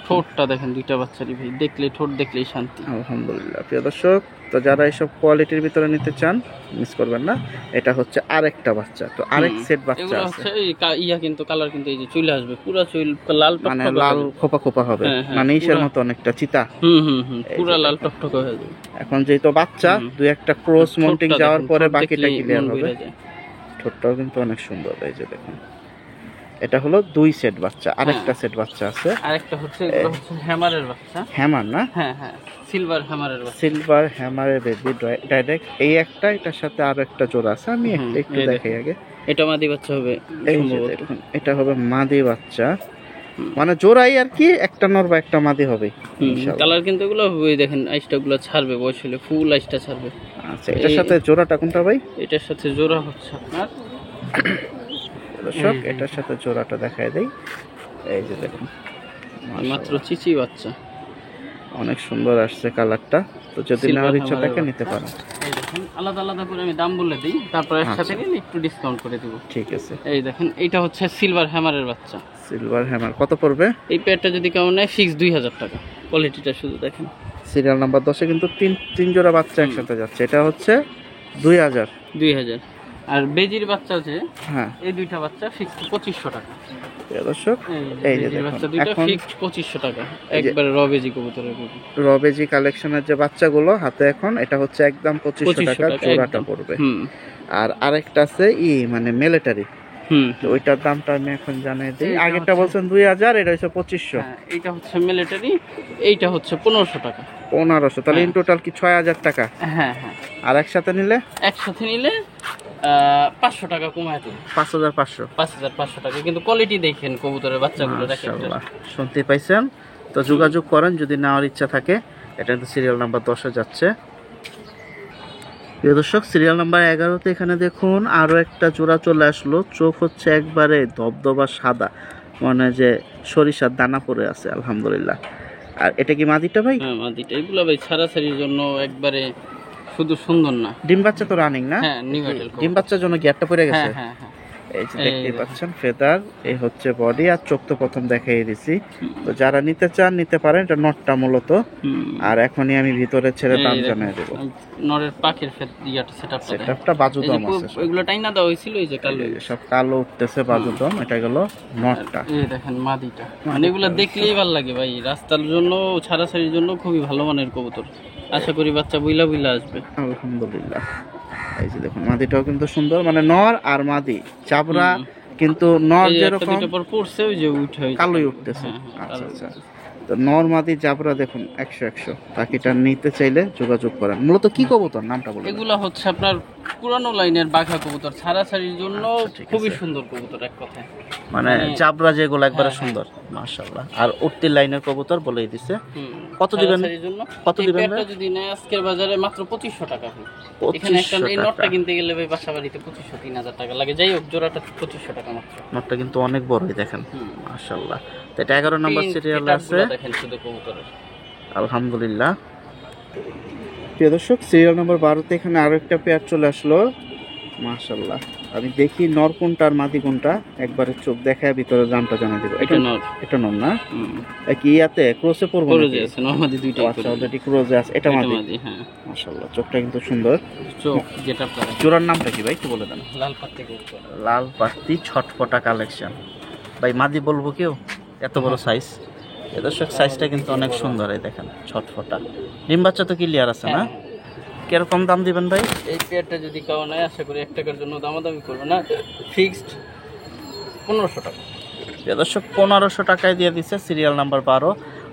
[SPEAKER 2] ঠোঁটটা দেখেন দুইটা বাচ্চারই ভাই, দেখলে ঠোঁট দেখলেই শান্তি।
[SPEAKER 1] আলহামদুলিল্লাহ। প্রিয় দর্শক, তো যারা এইসব কোয়ালিটির ভিতরে নিতে চান মিস করবেন না। এটা হচ্ছে আরেকটা বাচ্চা, তো আরেক সেট বাচ্চা আছে।
[SPEAKER 2] এই ইয়া কিন্তু কালার কিন্তু এই যে চলে আসবে, পুরো চুল লাল টকটকে,
[SPEAKER 1] মানে লাল খোপা খোপা হবে, মানে ইসের মতো অনেকটা চিতা।
[SPEAKER 2] পুরো লাল টকটকে হয়ে যাবে।
[SPEAKER 1] এখন যেহেতু বাচ্চা, দুই একটা ক্রস মাউন্টিং যাওয়ার পরে বাকিটা ক্লিয়ার হবে। ঠোঁটটাও কিন্তু অনেক সুন্দর। এই যে দেখুন, এটা হলো 2 সেট বাচ্চা। আরেকটা সেট বাচ্চা আছে,
[SPEAKER 2] আরেকটা হচ্ছে এগুলো হচ্ছে হ্যামারের বাচ্চা।
[SPEAKER 1] হ্যামার না?
[SPEAKER 2] হ্যাঁ, সিলভার হ্যামারের বাচ্চা।
[SPEAKER 1] সিলভার হ্যামারের বেবি ডাইরেক্ট। এই একটা, এটার সাথে আরো একটা জোড়া আছে, আমি একটু দেখাই আগে।
[SPEAKER 2] এটা মাদি বাচ্চা হবে সম্ভবত।
[SPEAKER 1] এটা হবে মাদি বাচ্চা, মানে জোড়াই আর কি, একটা নর বা একটা মাদি হবে।
[SPEAKER 2] কালার কিন্তু এগুলো ওই দেখেন আইসটা গুলো ছাড়বে, বয়স হলে ফুল আইসটা ছাড়বে।
[SPEAKER 1] আচ্ছা, এটার সাথে জোড়াটা কোনটা ভাই?
[SPEAKER 2] এটার সাথে জোড়া হচ্ছে আপনার,
[SPEAKER 1] দর্শক এটার সাথে জোড়াটা দেখায় দেই। এই যে দেখুন,
[SPEAKER 2] মাত্র চিচি বাচ্চা,
[SPEAKER 1] অনেক সুন্দর আসছে কালারটা। তো যদি নেওয়ার ইচ্ছা থাকে নিতে পারেন।
[SPEAKER 2] এই দেখেন আলাদা আলাদা করে আমি দাম বলে দিই, তারপর একসাথে নিলে একটু ডিসকাউন্ট করে দেব।
[SPEAKER 1] ঠিক আছে।
[SPEAKER 2] এই দেখেন এটা হচ্ছে সিলভার হ্যামারের বাচ্চা।
[SPEAKER 1] সিলভার হ্যামার কত পড়বে?
[SPEAKER 2] এই পেয়ারটা যদি কেমন নেয় ফিক্স 2000 টাকা। কোয়ালিটিটা শুধু দেখেন।
[SPEAKER 1] সিরিয়াল নাম্বার 10-এ কিন্তু তিন জোড়া বাচ্চা একসাথে যাচ্ছে। এটা হচ্ছে 2000।
[SPEAKER 2] আর বেজির বাচ্চা আছে,
[SPEAKER 1] হ্যাঁ,
[SPEAKER 2] এই দুইটা বাচ্চা ফিক্স 2500 টাকা।
[SPEAKER 1] দর্শক এই যে
[SPEAKER 2] বাচ্চা দুইটা ফিক্স 2500 টাকা, একবারে র বেজি কবুতরের বেবি।
[SPEAKER 1] র বেজি কালেকশনের যে বাচ্চাগুলো হাতে এখন, এটা হচ্ছে একদম 2500 টাকা জোড়াটা পড়বে। আর আরেকটা আছে মানে মিলিটারি, তো ওইটার দামটা আমি এখন জানাই দিই। আগেরটা বলছেন 2000, এটা হচ্ছে 2500।
[SPEAKER 2] এইটা হচ্ছে মিলিটারি, এইটা হচ্ছে 1500 টাকা।
[SPEAKER 1] 1500, তাহলে ইন টোটাল কি 6000 টাকা?
[SPEAKER 2] হ্যাঁ হ্যাঁ।
[SPEAKER 1] আর একসাথে নিলে?
[SPEAKER 2] একসাথে নিলে 500 টাকা কমায় দিন।
[SPEAKER 1] 5500।
[SPEAKER 2] 5500 টাকা, কিন্তু কোয়ালিটি দেখেন কবুতরের বাচ্চাগুলো দেখেন।
[SPEAKER 1] মাশাআল্লাহ, শুনতে পাইছেন তো, যোগাযোগ করেন যদি নেওয়ার ইচ্ছা থাকে। এটা কিন্তু সিরিয়াল নাম্বার 10-এ যাচ্ছে। প্রিয় দর্শক, সিরিয়াল নাম্বার 11-তে এখানে দেখুন আরো একটা জোড়া চলে আসলো। চোখ হচ্ছে একবারে ধবধবা সাদা, মানে যে সরিষার দানা পড়ে আছে। আলহামদুলিল্লাহ। আর এটা কি মাদিটা ভাই?
[SPEAKER 2] হ্যাঁ মাদিটা। এগুলো ভাই ছাড়াছাড়ির জন্য একবারে শুধু সুন্দর না।
[SPEAKER 1] ডিম বাচ্চা তো রানিং না?
[SPEAKER 2] হ্যাঁ নিউ অ্যাডাল।
[SPEAKER 1] ডিম বাচ্চার জন্য গ্যাপটা পড়ে গেছে।
[SPEAKER 2] হ্যাঁ হ্যাঁ হ্যাঁ।
[SPEAKER 1] এই যে দেখতে পাচ্ছেন ফেদার, এই হচ্ছে বডি, আর চোখ তো প্রথম দেখাই দিছি। তো যারা নিতে চান নিতে পারেন। এটা নটটা মূলত। আর এখনই আমি ভিতরে ছেড়ে দাম জানিয়ে দেব।
[SPEAKER 2] নরের পাখির
[SPEAKER 1] সেটআপটা বাজুদম আছে।
[SPEAKER 2] এগুলো টাইনা দেওয়া হয়েছিল, এই যে কালো
[SPEAKER 1] সব কালো উঠতেছে বাজুদম। এটা গেল নটটা।
[SPEAKER 2] এই দেখেন মাদিটা, মানে এগুলো দেখলেই ভালো লাগে ভাই। রাস্তার জন্য ছাড়াছাড়ির জন্য খুবই ভালো মানের কবুতর। আশা করি বাচ্চা বুইলা বুইলা আসবে।
[SPEAKER 1] আলহামদুলিল্লাহ। এই যে দেখুন মাদিটাও কিন্তু সুন্দর, মানে নর আর মাদি চাবড়া, কিন্তু নর যেরকম
[SPEAKER 2] পর পড়ছে ওই যে উঠে
[SPEAKER 1] কালোই উঠতেছে। আচ্ছা আচ্ছা। তো নর মাদি জাবরা দেখুন 100 বাকিটা নিতে চাইলে যোগাযোগ করেন। মূলত কি কবুতর নামটা বলুন?
[SPEAKER 2] এগুলা হচ্ছে আপনার পুরানো লাইনের বাঘা কবুতর, ছাড়াছাড়ির জন্য খুবই সুন্দর কবুতর এক কথায়।
[SPEAKER 1] মানে জাবরা যেগুলো একবারে সুন্দর মাশাআল্লাহ। আর উঠতি লাইনের কবুতর বলেই দিছে। কত দিবেন? কত দিবেন?
[SPEAKER 2] এটা যদি নেয় আজকের বাজারে মাত্র 2500 টাকা। এখানে একটা এই নটটা কিনতে গেলে ভাই বাসা বাড়িতে 2500-3000 টাকা লাগে। যাই হোক, জোড়াটা 2500 টাকা মাত্র।
[SPEAKER 1] নটটা কিন্তু অনেক বড়ই দেখেন মাশাআল্লাহ। তো এটা 11 নম্বর সিরিয়ালে আছে।
[SPEAKER 2] দেখেন শুধু কবুতরের।
[SPEAKER 1] আলহামদুলিল্লাহ। প্রিয় দর্শক, সিরিয়াল নম্বর 12-তে এখানে আরো একটা পেয়ার চলে আসলো মাশাআল্লাহ। আমি দেখি নর কোনটা আর মাদি কোনটা, একবারে চোখ দেখায় ভিতরে দামটা জানা দেব।
[SPEAKER 2] এটা নর।
[SPEAKER 1] এটা নর না? কি ইয়াতে ক্রসে পড়বো?
[SPEAKER 2] ক্রসে আছে, নর মাদি দুইটাই।
[SPEAKER 1] আচ্ছা, অলরেডি ক্রসে আছে। এটা মাদি।
[SPEAKER 2] হ্যাঁ
[SPEAKER 1] মাশাআল্লাহ, চোখটা কিন্তু সুন্দর।
[SPEAKER 2] চোখ যেটা পড়ে।
[SPEAKER 1] জোড়ার নামটা কি ভাই একটু বলে দেন?
[SPEAKER 2] লাল পাত্তি কবুতর।
[SPEAKER 1] লাল পাত্তি ছটফটা কালেকশন। ভাই মাদি বলবো কেউ? এত বড় সাইজ। এ দর্শক, সাইজটা কিন্তু অনেক সুন্দর। এই দেখেন ছটফটা। ডিম বাচ্চা তো ক্লিয়ার আছে না? কিরকম দাম দিবেন ভাই?
[SPEAKER 2] এই পেয়ারটা যদি কাউ নেয় আশা করি 1 টাকার জন্য দামাদামি করবে না, ফিক্সড 1500 টাকা।
[SPEAKER 1] দর্শক 1500 টাকায় দিয়ে দিচ্ছে সিরিয়াল নাম্বার 12।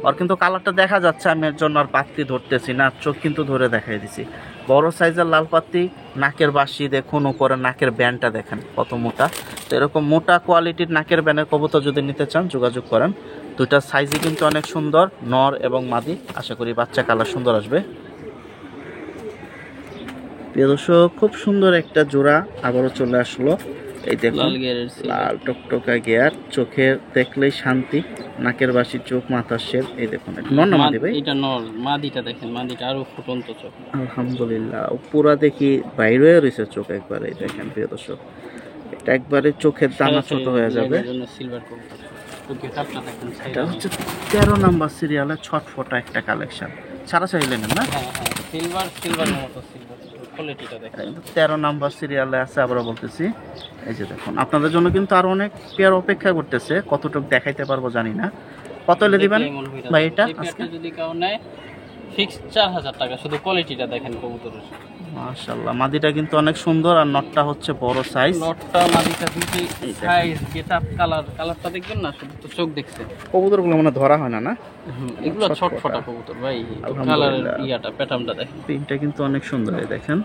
[SPEAKER 1] আর কিন্তু কালারটা দেখা যাচ্ছে, আমি এর জন্য আর পাত্তি ধরতেছি না, চোখ কিন্তু ধরে দেখাই দিছি। বড় সাইজের লাল পাত্তি, নাকের বাসি দেখুন, উপরে নাকের ব্যান্ডটা দেখেন কত মোটা। তো এরকম মোটা কোয়ালিটির নাকের ব্যান্ডের কবুতর যদি নিতে চান যোগাযোগ করেন। দুইটা সাইজই কিন্তু অনেক সুন্দর, নর এবং মাদি। আশা করি বাচ্চা কালার সুন্দর আসবে। প্রিয় দর্শক, খুব সুন্দর একটা জোড়া আবারও চলে আসলো। এই দেখুন লাল টকটকা গিয়ার, চোখে দেখলেই শান্তি, নাকের বাসি, চোখ, মাথার শেপ। এই দেখুন নর না মাদি ভাই?
[SPEAKER 2] এটা নর। মাদিটা দেখেন, মাদিটা আরো ফুটন্ত চোখ।
[SPEAKER 1] আলহামদুলিল্লাহ, পুরা দেখি বাইরে রয়েছে চোখ একবারে। দেখেন প্রিয় দর্শক, এটা একবারে চোখের দানা ছোট হয়ে যাবে।
[SPEAKER 2] সিলভার কবুতর।
[SPEAKER 1] এটা হচ্ছে 13 নাম্বার সিরিয়ালে ছটফটা একটা কালেকশন। ছাড়াছাড়ি নেন না?
[SPEAKER 2] হ্যাঁ হ্যাঁ, সিলভার মতো সিলভার কোয়ালিটিটা দেখেন।
[SPEAKER 1] 13 নাম্বার সিরিয়ালে আছে। আবারও বলতেছি, এই যে দেখুন, আপনাদের জন্য কিন্তু আরো অনেক পেয়ার অপেক্ষা করতেছে। কতটুকু দেখাইতে পারবো জানি না। কত হলে দিবেন ভাই এটা?
[SPEAKER 2] আজকে যদি কেউ নেয় ফিক্সড 4000 টাকা। শুধু কোয়ালিটিটা দেখেন কবুতরের
[SPEAKER 1] মাশাআল্লাহ। মাদিটা কিন্তু অনেক সুন্দর, আর নটটা হচ্ছে বড় সাইজ।
[SPEAKER 2] নটটা মাদিটা দুটি সাইজ, গেটআপ, কালারটা দেখবেন না, শুধু তো চোখ দেখছে।
[SPEAKER 1] কবুতরগুলো মানে ধরা হয় না? না,
[SPEAKER 2] এগুলো ছটফটা কবুতর ভাই। কালারের ইয়াটা প্যাটার্নটা দেখেন,
[SPEAKER 1] প্রিন্টটা কিন্তু অনেক সুন্দর। এই দেখেন,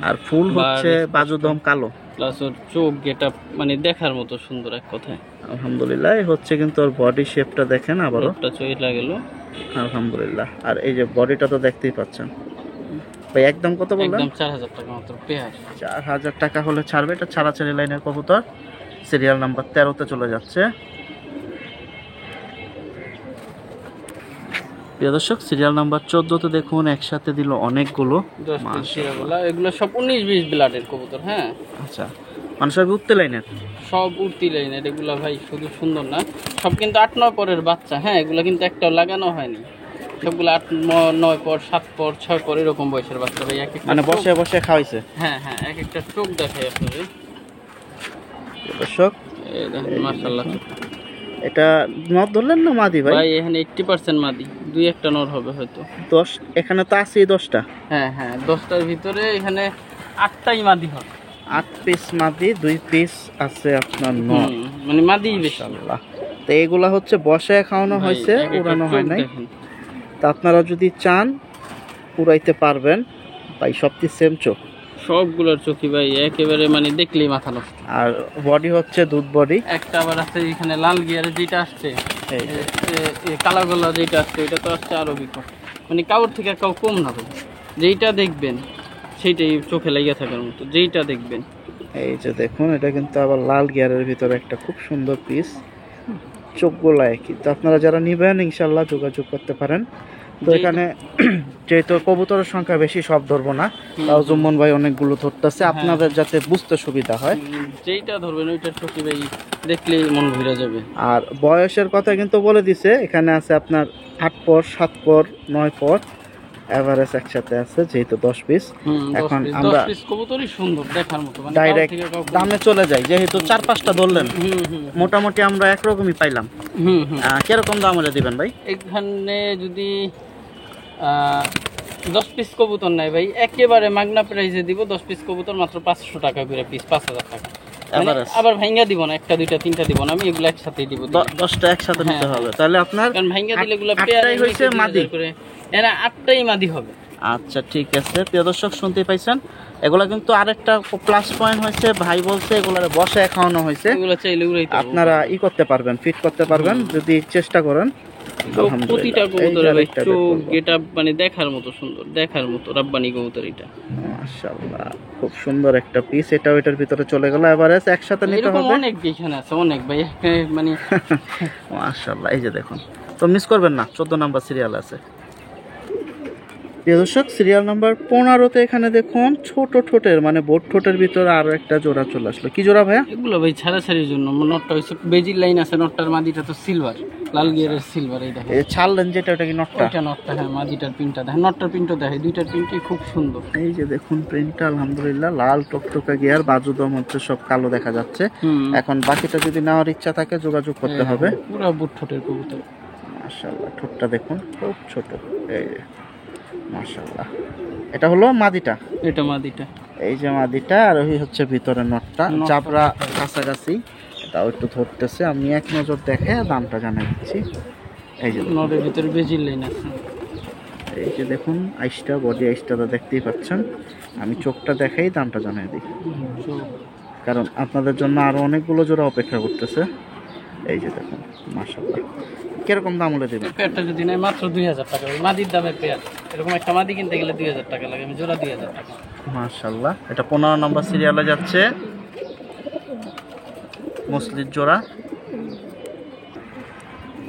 [SPEAKER 1] আর ফুল হচ্ছে বাজুদম কালো,
[SPEAKER 2] প্লাস ওর চোখ গেটআপ মানে দেখার মতো সুন্দর এক কথায়।
[SPEAKER 1] আলহামদুলিল্লাহ। এই হচ্ছে কিন্তু ওর বডি শেপটা দেখেন, আবারও
[SPEAKER 2] একটা চইলা গেল।
[SPEAKER 1] আলহামদুলিল্লাহ। আর এই যে বডিটা তো দেখতেই পাচ্ছেন ভাই। একদম কত বললেন?
[SPEAKER 2] একদম 4000 টাকা মাত্র পেয়ার।
[SPEAKER 1] 4000 টাকা হলে ছাড়বে। এটা ছাড়াছাড়ি লাইনের কবুতর, সিরিয়াল নাম্বার 13-তে চলে যাচ্ছে। প্রিয় দর্শক, সিরিয়াল নাম্বার 14-তে দেখুন একসাথে দিল অনেকগুলো।
[SPEAKER 2] এগুলো সব 19-20 ব্লাডের কবুতর। হ্যাঁ
[SPEAKER 1] আচ্ছা, মানে সব উঠতে লাইনের?
[SPEAKER 2] সব উঠতি লাইনের। এগুলো ভাই শুধু সুন্দর না, সব কিন্তু 8-9 পরের বাচ্চা। হ্যাঁ, এগুলো কিন্তু একটাও লাগানো হয়নি। সবগুলো 8-9 পর, 7 পর, 6 পর এরকম বয়সের বাচ্চা ভাই। এক
[SPEAKER 1] মানে বসে বসে খাওয়াইছে?
[SPEAKER 2] হ্যাঁ হ্যাঁ, এক একটা চোখ দেখাই আপনাদের
[SPEAKER 1] দর্শক।
[SPEAKER 2] মাশাআল্লাহ,
[SPEAKER 1] এটা নর ধরলেন না মাদি ভাই?
[SPEAKER 2] ভাই এখানে 80% মাদি, 2-1টা নর হবে হয়তো।
[SPEAKER 1] 10 এখানে তো আছে 10টা।
[SPEAKER 2] হ্যাঁ হ্যাঁ, 10টার ভিতরে এখানে 8টাই মাদি হবে।
[SPEAKER 1] 8 পিস মাদি, 2 পিস আছে আপনার নর।
[SPEAKER 2] মানে মাদি বেশি।
[SPEAKER 1] আল্লাহ। তো এগুলা হচ্ছে বসায় খাওয়ানো হয়েছে, উড়ানো হয় নাই। তা আপনারা যদি চান উড়াইতে পারবেন ভাই। সবটি সেম চোখ,
[SPEAKER 2] সবগুলোর চোখই ভাই একেবারে মানে দেখলেই মাথা নষ্ট।
[SPEAKER 1] আর বডি হচ্ছে দুধ বডি।
[SPEAKER 2] একটা আবার আছে এখানে লাল গিয়ারে যেটা আসছে,
[SPEAKER 1] এই যে।
[SPEAKER 2] কালা গোলা যেটা আসছে ওইটা তো আসছে আরো বিকট, মানে কাউর থেকে কাউ কম না ভাই। যেইটা দেখবেন সেইটাই চোখে লাগিয়ে থাকার মতো, যেইটা দেখবেন।
[SPEAKER 1] এই যে দেখুন, এটা কিন্তু আবার লাল গিয়ারের ভিতরে একটা খুব সুন্দর পিস, চোখগুলো একই। তো আপনারা যারা নিবেন ইনশাল্লাহ যোগাযোগ করতে পারেন। তো এখানে যেহেতু কবুতরের সংখ্যা বেশি, সব ধরবো না, তাও জুম্মন ভাই অনেকগুলো ধরতেছে আপনাদের যাতে বুঝতে সুবিধা হয়।
[SPEAKER 2] যেইটা ধরবেন ওইটার চোখে ভাই দেখলেই মন ভরে যাবে।
[SPEAKER 1] আর বয়সের কথা কিন্তু বলে দিছে, এখানে আছে আপনার 8 পর, 7 পর, 9 পর, এভারেজ একসাথে আছে, যেহেতু 10 পিস। এখন আমরা
[SPEAKER 2] কবুতরই সুন্দর দেখার মতো, মানে
[SPEAKER 1] ডাইরেক্ট দামে চলে যাই, যেহেতু 4-5টা ধরলেন মোটামুটি আমরা একরকমই পাইলাম। কিরকম দাম হলে দিবেন ভাই?
[SPEAKER 2] এখানে যদি 10 পিস কবুতর নাই ভাই, একেবারে মাগনা প্রাইসে দিব। 10 পিস কবুতর মাত্র 500 টাকা করে পিস, 5000 টাকা। আবার ভাঙ্গা দিব না, একটা দুইটা তিনটা দিব না, আমি এগুলো একসাথেই দিব।
[SPEAKER 1] 10টা একসাথে নিতে হবে, তাহলে আপনার
[SPEAKER 2] কারণ ভাঙ্গা দিলে এগুলো
[SPEAKER 1] পেয়ারই হইছে মাদি
[SPEAKER 2] করে, এরা 8টাই মাদি হবে।
[SPEAKER 1] আচ্ছা ঠিক আছে, প্রিয় দর্শক শুনতে পাইছেন, এগুলা কিন্তু আরেকটা প্লাস পয়েন্ট হয়েছে, ভাই বলছে এগুলার বসে খাওয়ানো হয়েছে।
[SPEAKER 2] এগুলো চাইলে উড়াইতে
[SPEAKER 1] আপনারা করতে পারবেন, ফিট করতে পারবেন যদি চেষ্টা করেন।
[SPEAKER 2] প্রতিটা কবুতরের ভাই চোখ গেটআপ মানে দেখার মতো সুন্দর, দেখার মতো রাব্বানি কবুতর এটা।
[SPEAKER 1] মাশাআল্লাহ খুব সুন্দর একটা পিস, এটা ওইটার ভিতরে চলে গেল। এভারেজ একসাথে নিতে হবে,
[SPEAKER 2] অনেক এখানে আছে অনেক ভাই, মানে
[SPEAKER 1] মাশাআল্লাহ। এই যে দেখুন, তো মিস করবেন না, 14 নাম্বার সিরিয়াল আছে। প্রিয় দর্শক, সিরিয়াল নাম্বার 15তে এখানে দেখুন ছোট ঠোঁটের মানে বোট ঠোঁটের ভিতরে আরো একটা জোড়া চলে আসলো। কি জোড়া ভাইয়া?
[SPEAKER 2] এগুলো ভাই ছাড়াছাড়ির জন্য। নটটা হইছে বেজির লাইন আছে, নটটার মাদিটা তো সিলভার, লাল গিয়ারের সিলভার। এই দেখেন
[SPEAKER 1] এই ছাড়লেন যেটা, ওটা কি নটটা?
[SPEAKER 2] এটা নটটা, হ্যাঁ। মাদিটার প্রিন্টটা দেখেন, নটটার প্রিন্টও দেখে, দুইটার প্রিন্টই খুব সুন্দর।
[SPEAKER 1] এই যে দেখুন প্রিন্টটা আলহামদুলিল্লাহ লাল টকটকা গিয়ার, বাজুদম হচ্ছে সব কালো দেখা যাচ্ছে। এখন বাকিটা যদি নেওয়ার ইচ্ছা থাকে যোগাযোগ করতে হবে।
[SPEAKER 2] পুরো বুট ঠোঁটের কবুতর।
[SPEAKER 1] মাশাআল্লাহ, ঠোঁটটা দেখুন খুব ছোট। এই মাশাআল্লাহ, এটা হলো মাদিটা,
[SPEAKER 2] এটা মাদিটা।
[SPEAKER 1] এই যে মাদিটা, আর ওই হচ্ছে ভিতরে নটটা, চাপড়া কাছাকাছি। এটাও একটু ধরতেছে, আমি এক নজর দেখে দামটা জানাই দিচ্ছি। এই যে
[SPEAKER 2] নটের ভিতরে বেজির লাইন আছে।
[SPEAKER 1] এই যে দেখুন আইসটা, বডি আইসটা তো দেখতেই পাচ্ছেন। আমি চোখটা দেখাই দামটা জানাই দিই, কারণ আপনাদের জন্য আরো অনেকগুলো জোড়া অপেক্ষা করতেছে। এই যে দেখুন মাশাআল্লাহ, কিরকম দাম হলে দেবেন?
[SPEAKER 2] পেয়ারটা যদি নেয় মাত্র 2000 টাকা, মাদির দামের পেয়ার। এরকম একটা মাদি কিনতে গেলে 2000 টাকা লাগে, আমি জোড়া 2000 টাকা।
[SPEAKER 1] মাশাআল্লাহ, এটা 15 নম্বর সিরিয়ালে যাচ্ছে, মসলির জোড়া।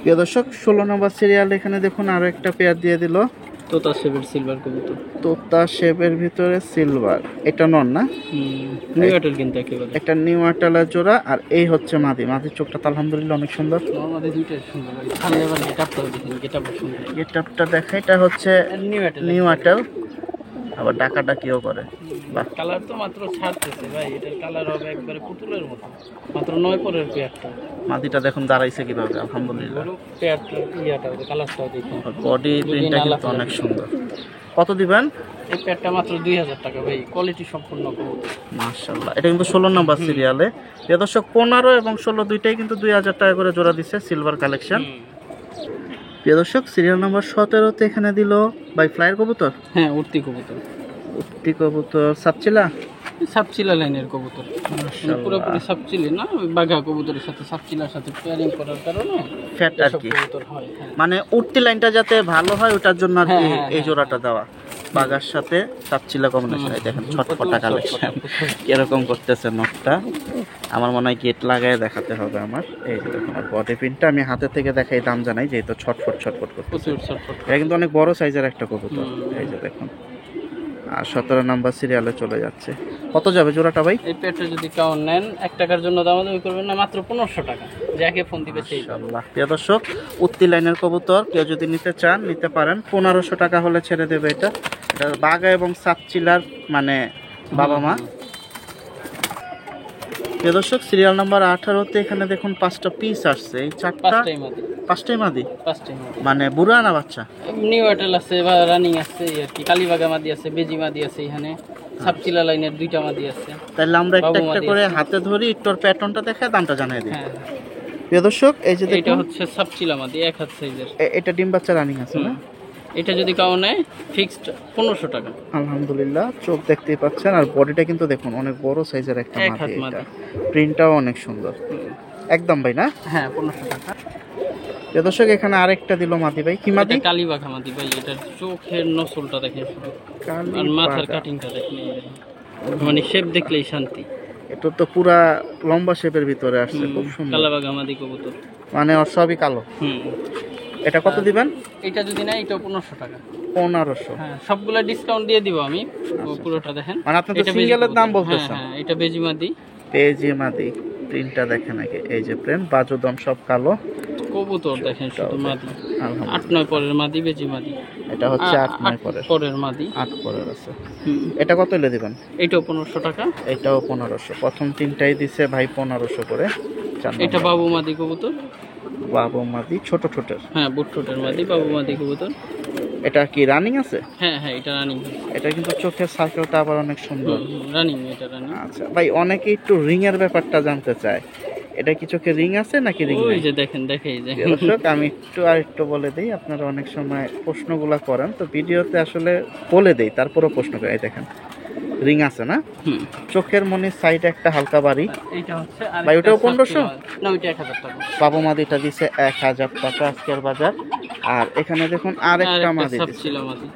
[SPEAKER 1] প্রিয় দর্শক, 16 নম্বর সিরিয়াল এখানে দেখুন আরো একটা পেয়ার দিয়ে দিল,
[SPEAKER 2] তোতা শেপের সিলভার কবুতর।
[SPEAKER 1] তোতা শেপের ভিতরে সিলভার, এটা নন না?
[SPEAKER 2] নিউ আটেল কিন্তু একেবারে
[SPEAKER 1] একটা নিউ আটালের জোড়া। আর এই হচ্ছে মাদি, মাদির চোখটা তো আলহামদুলিল্লাহ অনেক সুন্দর।
[SPEAKER 2] আমাদের দুইটাই সুন্দর ভাই, খালি আবার গেটআপটাও দেখেন, গেটআপও সুন্দর।
[SPEAKER 1] গেটআপটা দেখে, এটা হচ্ছে নিউ আটাল, আবার ডাকাডাকিও করে। বাহ,
[SPEAKER 2] কালার তো মাত্র ছাড়তেছে ভাই, এটার কালার হবে একবারে পুতুলের মতো। মাত্র 9 পরের পেয়ারটা।
[SPEAKER 1] মাদিটা দেখুন দাঁড়াইছে কিভাবে, আলহামদুলিল্লাহ।
[SPEAKER 2] পেয়ারটা ইয়াটা কালারটাও দেখুন,
[SPEAKER 1] বডি প্রিন্টটা কিন্তু অনেক সুন্দর। কত দিবেন?
[SPEAKER 2] এই পেয়ারটা মাত্র 2000 টাকা ভাই, কোয়ালিটি সম্পূর্ণ কবুতর।
[SPEAKER 1] মাশাআল্লাহ, এটা কিন্তু 16 নম্বর সিরিয়ালে। প্রিয় দর্শক, 15 এবং 16 দুইটাই কিন্তু 2000 টাকা করে জোড়া দিচ্ছে, সিলভার কালেকশন। প্রিয় দর্শক, সিরিয়াল নাম্বার 17তে এখানে দিল ভাই ফ্লায়ার কবুতর।
[SPEAKER 2] হ্যাঁ, উঠতি কবুতর।
[SPEAKER 1] উঠতি কবুতর, সাপচিলা,
[SPEAKER 2] সাপচিলা লাইনের কবুতর, পুরোপুরি সাপচিলি না, ওই বাঘা কবুতরের সাথে সাপচিলার সাথে পেয়ারিং করার কারণে
[SPEAKER 1] ফ্যাট আর কি,
[SPEAKER 2] কবুতর হয়।
[SPEAKER 1] মানে উঠতি লাইনটা যাতে ভালো হয় ওটার জন্য আর কি এই জোড়াটা দেওয়া, বাঘার সাথে সাপচিলা কম্বিনেশন। এই দেখেন ছটফটা কালেকশন, কিরকম করতেছে নটটা। আমার মনে হয় গেট লাগায় দেখাতে হবে আমার। এই যে দেখুন, আর বডি প্রিন্টটা আমি হাতে থেকে দেখাই দাম জানাই, যেহেতু ছটফট ছটফট করতেছে। এটা কিন্তু অনেক বড় সাইজের একটা কবুতর। এই যে দেখুন, আর 17 নাম্বার সিরিয়ালে চলে যাচ্ছে। কত যাবে জোড়াটা ভাই?
[SPEAKER 2] এই পেটে যদি কাউন নেন 1 টাকার জন্য দামাদামি করবেন না, মাত্র 1500 টাকা। যাকে ফোন দিবে সেই।
[SPEAKER 1] মাশাআল্লাহ, প্রিয় দর্শক, উত্তি লাইনের কবুতর কেউ যদি নিতে চান নিতে পারেন, 1500 টাকা হলে ছেড়ে দেবে। এটা বাঘা এবং সাপচিলার মানে বাবা মা। প্রিয় দর্শক, সিরিয়াল নাম্বার 18তে এখানে দেখুন 5টা পিস আসছে, এই 4টাই মাদি, মানে বুড়া না বাচ্চা?
[SPEAKER 2] নিউ আটেল আছে বা রানিং আছে আর কি, কালীবাগা মাদি আছে, বেজি মাদি আছে, এখানে সাপচিলা লাইনের 2টা মাদি আছে।
[SPEAKER 1] তাহলে আমরা একটা একটা করে হাতে ধরি, একটু প্যাটার্নটা দেখে দামটা জানাই দিই। প্রিয় দর্শক, এই যে
[SPEAKER 2] এটা হচ্ছে সাপচিলা মাদি, 1 হাত সাইজের।
[SPEAKER 1] এটা ডিম বাচ্চা রানিং আছে না?
[SPEAKER 2] এটা যদি কাউ নেয় ফিক্সড 1500 টাকা।
[SPEAKER 1] আলহামদুলিল্লাহ, চোখ দেখতেই পাচ্ছেন, আর বডিটা কিন্তু দেখুন অনেক বড় সাইজের একটা
[SPEAKER 2] এক হাত
[SPEAKER 1] মাদি,
[SPEAKER 2] মাদি।
[SPEAKER 1] এটা প্রিন্টটাও অনেক সুন্দর। একদম ভাই না?
[SPEAKER 2] হ্যাঁ 1500 টাকা।
[SPEAKER 1] প্রিয় দর্শক, এখানে আরেকটা দিল মাদি ভাই, কি মাদি?
[SPEAKER 2] এটা কালীবাঘা মাদি ভাই, এটার চোখের নসলটা দেখেন শুধু,
[SPEAKER 1] কালী
[SPEAKER 2] আর মাথার
[SPEAKER 1] বাঘা।
[SPEAKER 2] কাটিংটা দেখেন, এই দেখেন। মানে শেপ দেখলেই শান্তি।
[SPEAKER 1] এটা তো পুরা লম্বা শেপের ভিতরে আসছে, খুব সুন্দর।
[SPEAKER 2] কালাবাঘা মাদি কবুতর।
[SPEAKER 1] মানে ওর সবই কালো। এটা কত দিবেন?
[SPEAKER 2] এটা যদি না এটা 1500 টাকা।
[SPEAKER 1] 1500।
[SPEAKER 2] হ্যাঁ সবগুলা ডিসকাউন্ট দিয়ে দিব আমি, পুরোটা দেখেন।
[SPEAKER 1] মানে আপনি তো
[SPEAKER 2] এটা
[SPEAKER 1] সিঙ্গেলের
[SPEAKER 2] বেজি
[SPEAKER 1] দাম
[SPEAKER 2] কবুতর।
[SPEAKER 1] বলতেছেন।
[SPEAKER 2] হ্যাঁ এটা বেজি মাদি।
[SPEAKER 1] পেজি মাদি, প্রিন্টটা দেখেন আগে, এই যে প্রিন্ট, বাজুদম সব কালো।
[SPEAKER 2] কবুতর দেখেন শুধু মাদি,
[SPEAKER 1] আলহামদুলিল্লাহ।
[SPEAKER 2] 8-9 পরের মাদি, বেজি মাদি।
[SPEAKER 1] এটা হচ্ছে 8-9 পরের,
[SPEAKER 2] পরের মাদি।
[SPEAKER 1] 8 পরের আছে। এটা কত হলে দিবেন?
[SPEAKER 2] এটাও 1500 টাকা।
[SPEAKER 1] এটাও 1500। প্রথম তিনটাই দিছে ভাই 1500 করে।
[SPEAKER 2] এটা বাবু মাদি কবুতর।
[SPEAKER 1] বাবু মাদি, ছোট ছোটের।
[SPEAKER 2] হ্যাঁ বুট ঠোঁটের মাদি, বাবু মাদি কবুতর।
[SPEAKER 1] এটা কি রানিং আছে?
[SPEAKER 2] হ্যাঁ হ্যাঁ এটা রানিং।
[SPEAKER 1] এটা কিন্তু চোখের সার্কেলটা আবার অনেক সুন্দর।
[SPEAKER 2] রানিং, এটা রানিং।
[SPEAKER 1] আচ্ছা ভাই, অনেকে একটু রিং এর ব্যাপারটা জানতে চায়, এটা কি চোখে রিং আছে নাকি রিং
[SPEAKER 2] ওই
[SPEAKER 1] নাই?
[SPEAKER 2] যে দেখেন, দেখাই যে
[SPEAKER 1] দর্শক, আমি একটু বলে দিই, আপনারা অনেক সময় প্রশ্নগুলা করেন তো ভিডিওতে, আসলে বলে দেই তারপরও প্রশ্ন করে। এই দেখেন রিং আছে না, চোখের মনির সাইড একটা হালকা বাড়ি।
[SPEAKER 2] এটা হচ্ছে
[SPEAKER 1] ভাই ওটাও 1500?
[SPEAKER 2] না ওইটা 1000 টাকা।
[SPEAKER 1] বাবু মাদিটা দিছে 1000 টাকা আজকের বাজার। আর এখানে দেখুন আরেকটা মাদি দিছে,
[SPEAKER 2] ছিল মাদি।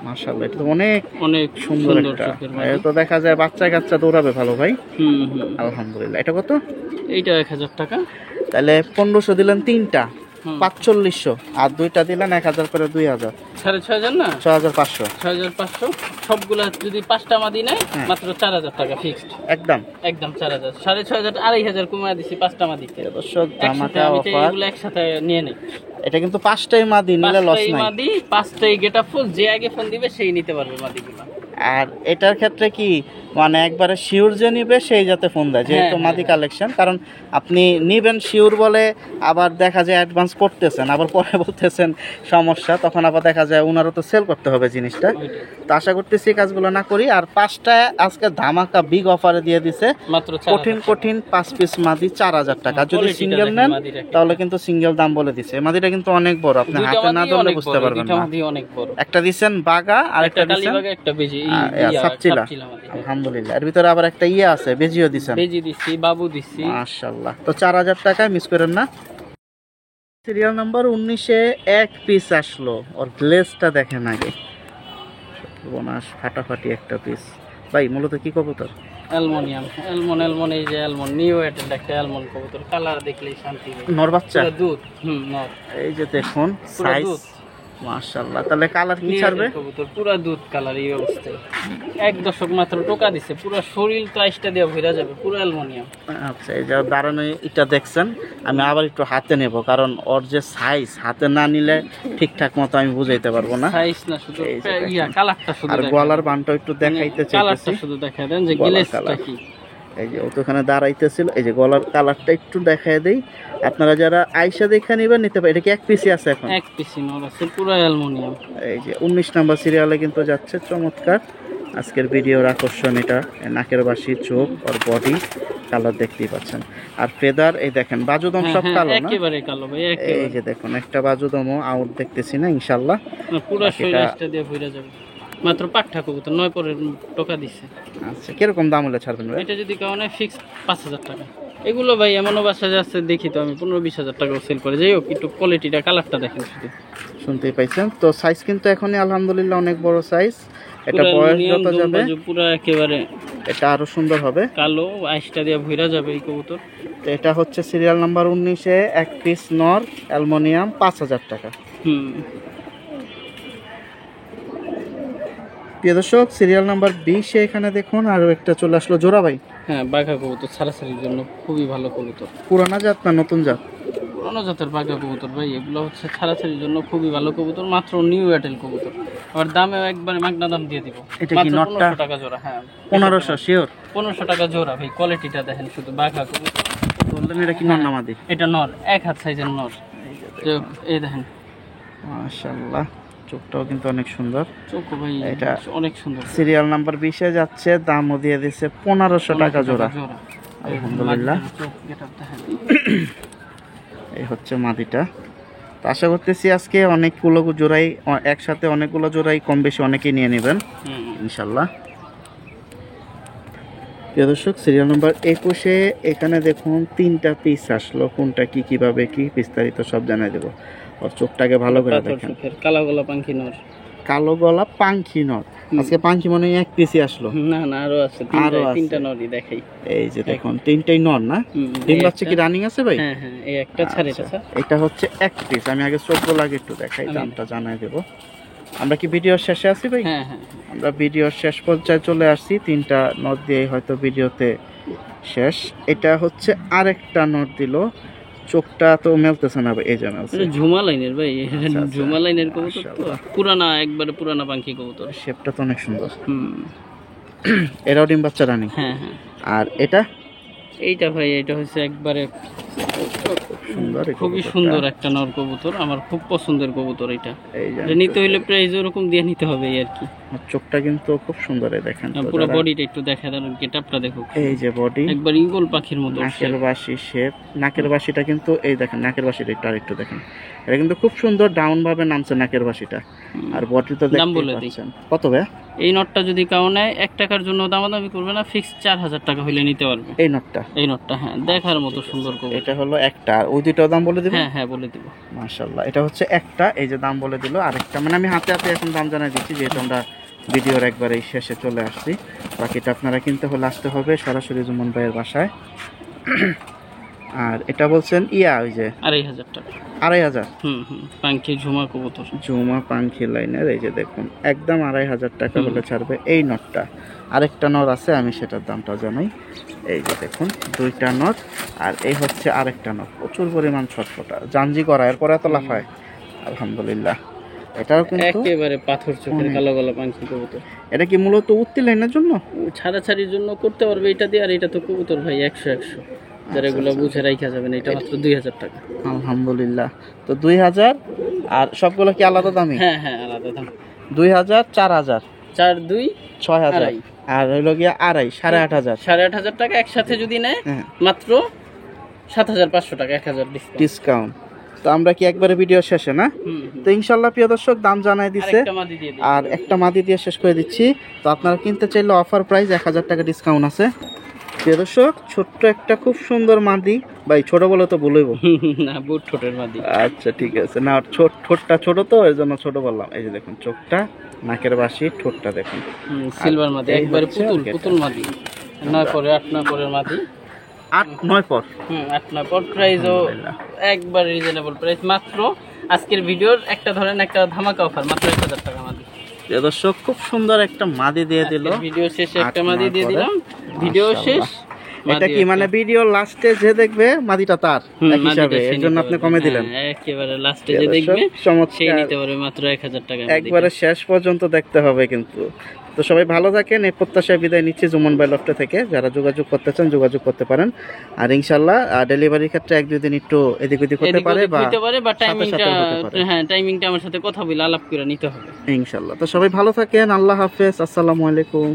[SPEAKER 1] মাশাআল্লাহ, এটা তো অনেক
[SPEAKER 2] অনেক
[SPEAKER 1] সুন্দর একটা।
[SPEAKER 2] চোখের মাদি।
[SPEAKER 1] এটা তো দেখা যায় বাচ্চা কাচ্চা দৌড়াবে ভালো ভাই।
[SPEAKER 2] হুম।
[SPEAKER 1] আলহামদুলিল্লাহ। এটা কত?
[SPEAKER 2] এইটা 1000 টাকা।
[SPEAKER 1] তাহলে 1500 দিলেন তিনটা,
[SPEAKER 2] হুম।
[SPEAKER 1] 4500, আর দুইটা দিলেন 1000 করে 2000,
[SPEAKER 2] 6500 না,
[SPEAKER 1] 6500
[SPEAKER 2] 6500। সবগুলা যদি 5টা মাদি নেয়
[SPEAKER 1] হ্যাঁ।
[SPEAKER 2] মাত্র 4000 টাকা ফিক্সড।
[SPEAKER 1] একদম।
[SPEAKER 2] একদম 4000, 6500, 2500 কমায় দিছি 5টা মাদিতে।
[SPEAKER 1] দর্শক,
[SPEAKER 2] একসাথে
[SPEAKER 1] ধামাকা
[SPEAKER 2] আমি
[SPEAKER 1] অফার।
[SPEAKER 2] এগুলো একসাথে নিয়ে নেই।
[SPEAKER 1] এটা কিন্তু 5টাই মাদি নিলে লস
[SPEAKER 2] 5টাই
[SPEAKER 1] নাই।
[SPEAKER 2] মাদি, 5টাই গেটআপ ফুল, যে আগে ফোন দিবে সেই নিতে পারবে মাদিগুলো।
[SPEAKER 1] আর এটার ক্ষেত্রে কি, মানে একবারে শিওর যে নিবে সেই যাতে ফোন দেয়, যেহেতু
[SPEAKER 2] হ্যাঁ,
[SPEAKER 1] মাদি
[SPEAKER 2] হ্যাঁ।
[SPEAKER 1] কালেকশন। কারণ আপনি নিবেন শিওর বলে, আবার দেখা যায় অ্যাডভান্স করতেছেন, আবার পরে বলতেছেন সমস্যা, তখন আবার দেখা যায় ওনারও তো সেল করতে হবে জিনিসটা।
[SPEAKER 2] ওইটাই।
[SPEAKER 1] তো আশা করতেছি এই কাজগুলো না করি। আর 5টা আজকে ধামাকা বিগ অফারে দিয়ে দিছে,
[SPEAKER 2] মাত্র
[SPEAKER 1] কঠিন 5 পিস মাদি 4000 টাকা। যদি
[SPEAKER 2] quality টা
[SPEAKER 1] সিঙ্গেল
[SPEAKER 2] দেখেন
[SPEAKER 1] নেন
[SPEAKER 2] মাদির একটা।
[SPEAKER 1] তাহলে কিন্তু সিঙ্গেল দাম বলে দিছে। এই মাদিটা কিন্তু অনেক বড়, আপনি
[SPEAKER 2] দুইটা
[SPEAKER 1] হাতে না
[SPEAKER 2] মাদি
[SPEAKER 1] ধরলে
[SPEAKER 2] অনেক
[SPEAKER 1] বুঝতে
[SPEAKER 2] বড়,
[SPEAKER 1] পারবেন
[SPEAKER 2] দুইটা
[SPEAKER 1] না।
[SPEAKER 2] মাদি অনেক বড়।
[SPEAKER 1] একটা দিছেন বাগা আর একটা দিছেন
[SPEAKER 2] কালীবাগে, একটা বেজি,
[SPEAKER 1] সাপচিলা।
[SPEAKER 2] মাদি।
[SPEAKER 1] আলহামদুলিল্লাহ। এর ভিতরে আবার একটা ইয়ে আছে, বেজিও দিছেন।
[SPEAKER 2] বেজি দিছি, বাবু দিছি।
[SPEAKER 1] মাশাআল্লাহ। তো 4000 টাকায় মিস করেন না। সিরিয়াল নাম্বার 19-এ এক পিস আসলো, ওর গ্লেজটা দেখেন আগে, বোনাস ফাটাফাটি একটা পিস। ভাই মূলত কি কবুতর?
[SPEAKER 2] অ্যালমোনিয়াম, অ্যালমন, এই যে অ্যালমন, নিউ অ্যাটেন্ড একটা অ্যালমন কবুতর, কালার দেখলেই শান্তি ভাই।
[SPEAKER 1] নর বাচ্চা?
[SPEAKER 2] পুরো দুধ। নর।
[SPEAKER 1] এই যে দেখুন
[SPEAKER 2] পুরো
[SPEAKER 1] সাইজ,
[SPEAKER 2] দুধ।
[SPEAKER 1] মাশাআল্লাহ। তাহলে কালার কি
[SPEAKER 2] নিউ
[SPEAKER 1] ছাড়বে?
[SPEAKER 2] অ্যাটেন্ড কবুতর, পুরো দুধ কালার এই অবস্থায়। 1 দশক মাত্র টোকা দিছে, পুরো শরীর ট্রাইসটা দিয়ে ভরে যাবে, পুরো অ্যালমোনিয়াম।
[SPEAKER 1] আচ্ছা, এই যে দাঁড়ানো এটা দেখছেন, আমি আবার একটু হাতে নেব, কারণ ওর যে সাইজ, হাতে না নিলে ঠিকঠাক মতো আমি বুঝাইতে পারবো না।
[SPEAKER 2] সাইজ না শুধু,
[SPEAKER 1] এই যে দেখেন।
[SPEAKER 2] কালারটা শুধু
[SPEAKER 1] আর
[SPEAKER 2] দেখেন।
[SPEAKER 1] গলার বানটা একটু দেখাইতে
[SPEAKER 2] কালারটা
[SPEAKER 1] চাইতেছি।
[SPEAKER 2] শুধু দেখায় দেন যে
[SPEAKER 1] গলার
[SPEAKER 2] গ্লেজটা
[SPEAKER 1] কালার।
[SPEAKER 2] কি।
[SPEAKER 1] এই যে ও তো ওখানে দাঁড়াইতেছিল, এই যে গলার কালারটা একটু দেখায় দেই, আপনারা যারা আইসা দেখে নিবেন নিতে পারেন। এটা কি এক পিসি আছে এখন?
[SPEAKER 2] এক পিসি নর আছে, পুরো অ্যালমোনিয়াম।
[SPEAKER 1] এই যে 19 নাম্বার সিরিয়ালে কিন্তু যাচ্ছে, চমৎকার আজকের ভিডিওর আকর্ষণ। এটা নাকের বাসি, চোখ আর বডি কালার দেখতেই পাচ্ছেন। আর ফেদার এই দেখেন, বাজুদম সব কালো না?
[SPEAKER 2] একেবারে কালো ভাই,
[SPEAKER 1] এই
[SPEAKER 2] একেবারে।
[SPEAKER 1] যে দেখুন, একটা বাজুদমও আউট দেখতেছি না ইনশাআল্লাহ।
[SPEAKER 2] পুরো
[SPEAKER 1] বাকিটা-
[SPEAKER 2] শরীরটা দিয়ে ভরে যাবে। মাত্র পাকঠা কবুতর, 9 পরের টোকা দিছে।
[SPEAKER 1] আচ্ছা, কিরকম দাম হলে ছাড়বেন ভাই?
[SPEAKER 2] এটা যদি কারণে ফিক্স 5000 টাকা। এগুলো ভাই এমনও বাসা যাচ্ছে, দেখি তো আমি 15-20 হাজার টাকাও সেল করে। যাই হোক, একটু কোয়ালিটিটা, কালারটা দেখেন শুধু।
[SPEAKER 1] শুনতেই পাইছেন তো, সাইজ কিন্তু এখনই আলহামদুলিল্লাহ অনেক বড় সাইজ। এটা
[SPEAKER 2] পুরো
[SPEAKER 1] বয়স
[SPEAKER 2] অ্যালুমিনিয়াম,
[SPEAKER 1] যত যাবে
[SPEAKER 2] দুমবাজু পুরো একেবারে
[SPEAKER 1] এটা আরো সুন্দর হবে।
[SPEAKER 2] কালো, আইসটা দিয়ে ভরে যাবে এই কবুতর।
[SPEAKER 1] তো এটা হচ্ছে সিরিয়াল নাম্বার 19-এ এক পিস নর অ্যালুমিনিয়াম 5000 টাকা। প্রিয় দর্শক, সিরিয়াল নাম্বার 20-এ এখানে দেখুন আরো একটা চলে আসলো জোড়া ভাই।
[SPEAKER 2] হ্যাঁ, বাঘা কবুতর ছাড়াছাড়ির জন্য খুবই ভালো কবুতর।
[SPEAKER 1] পুরানা জাত না নতুন জাত?
[SPEAKER 2] পুরোনো জাতের বাঘা কবুতর ভাই, এগুলো হচ্ছে ছাড়াছাড়ির জন্য খুবই ভালো কবুতর, মাত্র নিউ এয়ারটেল কবুতর। আবার দামেও একবারে মাগনা দাম দিয়ে দিব।
[SPEAKER 1] এটা কি
[SPEAKER 2] মাত্র
[SPEAKER 1] নটটা?
[SPEAKER 2] 1500 টাকা জোড়া। হ্যাঁ
[SPEAKER 1] 1500 শিওর?
[SPEAKER 2] 1500 টাকা জোড়া ভাই, কোয়ালিটিটা দেখেন শুধু। বাঘা কবুতর,
[SPEAKER 1] বললেন এটা কি নর নামাদি?
[SPEAKER 2] এটা নর, 1 হাত সাইজের নর। এই দেখেন
[SPEAKER 1] মাশাআল্লাহ, চোখটাও কিন্তু অনেক সুন্দর।
[SPEAKER 2] চোখ ভাই,
[SPEAKER 1] এটা
[SPEAKER 2] অনেক সুন্দর।
[SPEAKER 1] সিরিয়াল নাম্বার 20-এ যাচ্ছে, দামও দিয়ে দিচ্ছে 1500 টাকা জোড়া। আলহামদুলিল্লাহ।
[SPEAKER 2] চোখ এটা দেখেন।
[SPEAKER 1] এই হচ্ছে মাদিটা, তো আশা করতেছি আজকে অনেকগুলো জোড়াই একসাথে অনেকগুলো জোড়াই কম বেশি অনেকেই নিয়ে নেবেন ইনশাল্লাহ। প্রিয় দর্শক, সিরিয়াল নাম্বার 21-এ এখানে দেখুন 3টা পিস আসলো, কোনটা কি কিভাবে কি বিস্তারিত সব জানাই দেবো। ওর চোখটাকে ভালো করে দেখেন,
[SPEAKER 2] কালো গলা পাখি নর,
[SPEAKER 1] কালো গলা পাখি নর। আজকে পাখি মনে হয় এক পিসই আসলো,
[SPEAKER 2] না না আরো আছে, তিনটা নরই দেখাই।
[SPEAKER 1] এই যে দেখুন 3টাই নর না? ডিম বাচ্চা কি রানিং আছে ভাই?
[SPEAKER 2] হ্যাঁ হ্যাঁ, এই একটা ছাড়ে এটা স্যার।
[SPEAKER 1] এটা হচ্ছে এক পিস। আমি আগে চোখগুলো আগে একটু দেখাই, দামটা জানাই দেবো। আমরা কি ভিডিওর শেষে আছি ভাই?
[SPEAKER 2] হ্যাঁ হ্যাঁ,
[SPEAKER 1] আমরা ভিডিওর শেষ পর্যায়ে চলে আসছি, 3টা নট দিয়ে হয়তো ভিডিওতে শেষ। এটা হচ্ছে আরেকটা নট দিল, চোখটা তো মেলতেছে না ভাই, এই জন্য
[SPEAKER 2] ঝুমা লাইনের ভাই, ঝুমা লাইনের কবুতর তো পুরানা, একবারে পুরানা পাখি কবুতর,
[SPEAKER 1] শেপটা তো অনেক সুন্দর। এরাও ডিম বাচ্চা রানি।
[SPEAKER 2] হ্যাঁ হ্যাঁ।
[SPEAKER 1] আর এটা
[SPEAKER 2] এইটা ভাই, এটা হচ্ছে একবারে
[SPEAKER 1] সুন্দর,
[SPEAKER 2] খুবই সুন্দর একটা নর কবুতর, আমার খুব পছন্দের কবুতর। এটা
[SPEAKER 1] এই যে
[SPEAKER 2] নিতে হইলে প্রাইস ওরকম দিয়ে নিতে হবে এই আর কি।
[SPEAKER 1] চোখটা কিন্তু খুব সুন্দর, এই দেখেন
[SPEAKER 2] পুরো বডিটা একটু দেখা দেন, গেটআপটা দেখো,
[SPEAKER 1] এই যে বডি
[SPEAKER 2] একবার ঈগল পাখির মতো।
[SPEAKER 1] নাকের বাসি শেপ, নাকের বাসিটা কিন্তু এই দেখেন, নাকের বাসিটা একটু আরেকটু দেখেন, এটা কিন্তু খুব সুন্দর ডাউন ভাবে নামছে নাকের বাসিটা। আর বডি তো
[SPEAKER 2] দাম বলে
[SPEAKER 1] দেখতে
[SPEAKER 2] দিই
[SPEAKER 1] পাচ্ছেন কত ভাই?
[SPEAKER 2] এই নটটা যদি কাউ নেয় 1 টাকার জন্য দামাদামি করবে না, ফিক্স 4000 টাকা হইলে নিতে পারবে
[SPEAKER 1] এই নটটা।
[SPEAKER 2] এই নটটা হ্যাঁ, দেখার মতো সুন্দর কবুতর।
[SPEAKER 1] এটা হলো একটা, আর ওই দুইটাও দাম বলে দিবেন?
[SPEAKER 2] হ্যাঁ হ্যাঁ বলে দিব।
[SPEAKER 1] মাশাআল্লাহ, এটা হচ্ছে একটা, এই যে দাম বলে দিল। আরেকটা মানে আমি হাতে হাতে এখন দাম জানাই দিচ্ছি, যেহেতু আমরা ভিডিওর একবারে শেষে চলে আসছি। বাকিটা আপনারা কিনতে হলে আসতে হবে সরাসরি জুমন ভাইয়ের বাসায়। আর এটা বলছেন ওই যে
[SPEAKER 2] 2500 টাকা।
[SPEAKER 1] 2500?
[SPEAKER 2] পাঙ্কি ঝুমা কবুতর,
[SPEAKER 1] ঝুমা পাঙ্খি লাইনের, এই যে দেখুন একদম 2500 টাকা হলে ছাড়বে এই নটটা। আরেকটা নর আছে, আমি সেটার দামটা জানাই। এই যে দেখুন 2টা নট, আর এই হচ্ছে আরেকটা নট, প্রচুর পরিমাণ ছটফটা জাঞ্জি করা, এরপরে এত লাফায় আলহামদুলিল্লাহ। এটাও কিন্তু
[SPEAKER 2] একেবারে পাথর চোখের কালো গলা পাঙ্কি কবুতর।
[SPEAKER 1] এটা কি মূলত উত্তি লাইনের জন্য?
[SPEAKER 2] ছাড়াছাড়ির জন্য করতে পারবে এটা দিয়ে। আর এটা তো কবুতর ভাই 100 যারা এগুলো বুঝে রাখা যাবেন, এটা মাত্র 2000 টাকা।
[SPEAKER 1] আলহামদুলিল্লাহ। তো 2000, আর সবগুলো কি আলাদা দামি?
[SPEAKER 2] হ্যাঁ হ্যাঁ আলাদা দাম।
[SPEAKER 1] 2000, 4000,
[SPEAKER 2] 4 2
[SPEAKER 1] 6000, আর হইলো গিয়া 2.5,
[SPEAKER 2] 8500 টাকা একসাথে যদি নেয় মাত্র 7500 টাকা, 1000
[SPEAKER 1] ডিসকাউন্ট। তো আমরা কি একবারে ভিডিও শেষে না? তো ইনশাল্লাহ প্রিয় দর্শক দাম জানাই দিছে, আর একটা মাদি দিয়ে শেষ করে দিচ্ছি। তো আপনারা কিনতে চাইলে অফার প্রাইস 1000 টাকা ডিসকাউন্ট আছে। প্রিয় দর্শক, ছোট্ট একটা খুব সুন্দর মাদি, ভাই ছোট বলে তো বলবো
[SPEAKER 2] না, বুট ঠোঁটের মাদি।
[SPEAKER 1] আচ্ছা ঠিক আছে, না ঠোঁটটা ছোট তো এই জন্য ছোট বললাম। এই যে দেখুন চোখটা, নাকের বাসি, ঠোঁটটা দেখুন
[SPEAKER 2] সিলভার মাদি, একবারে পুতুল মাদি। 9 পরে 8 9 পরের মাদি,
[SPEAKER 1] 8 9 পর
[SPEAKER 2] 8 9 পর। প্রাইসও একবার রিজনেবল প্রাইস, মাত্র আজকের ভিডিওর একটা ধরেন একটা ধামাকা অফার, মাত্র 1000 টাকা মাদি।
[SPEAKER 1] প্রিয় দর্শক, খুব সুন্দর একটা মাদি দিয়ে দিল।
[SPEAKER 2] ভিডিও শেষে একটা মাদি দিয়ে দিলাম, ভিডিও শেষ।
[SPEAKER 1] এটা কি মানে ভিডিও লাস্টে যে দেখবে মাদিটা তার এক হিসাবে, এর জন্য আপনি কমে দিলেন।
[SPEAKER 2] একেবারে লাস্টে যে দেখবে সেই নিতে পারবে মাত্র 1000 টাকা।
[SPEAKER 1] একবারে শেষ পর্যন্ত দেখতে হবে কিন্তু। তো সবাই ভালো থাকেন, এই প্রত্যাশায় বিদায় নিচ্ছি জুমন ভাই লফটে থেকে। যারা যোগাযোগ করতে চান যোগাযোগ করতে পারেন। আর ইনশাআল্লাহ ডেলিভারির ক্ষেত্রে 1-2 দিন একটু এদিক ওদিক হতে পারে, বা
[SPEAKER 2] টাইমিংটা আমার সাথে কথা বলে আলাপ করে নিতে হবে
[SPEAKER 1] ইনশাআল্লাহ। তো সবাই ভালো থাকেন, আল্লাহ হাফেজ, আসসালামু আলাইকুম।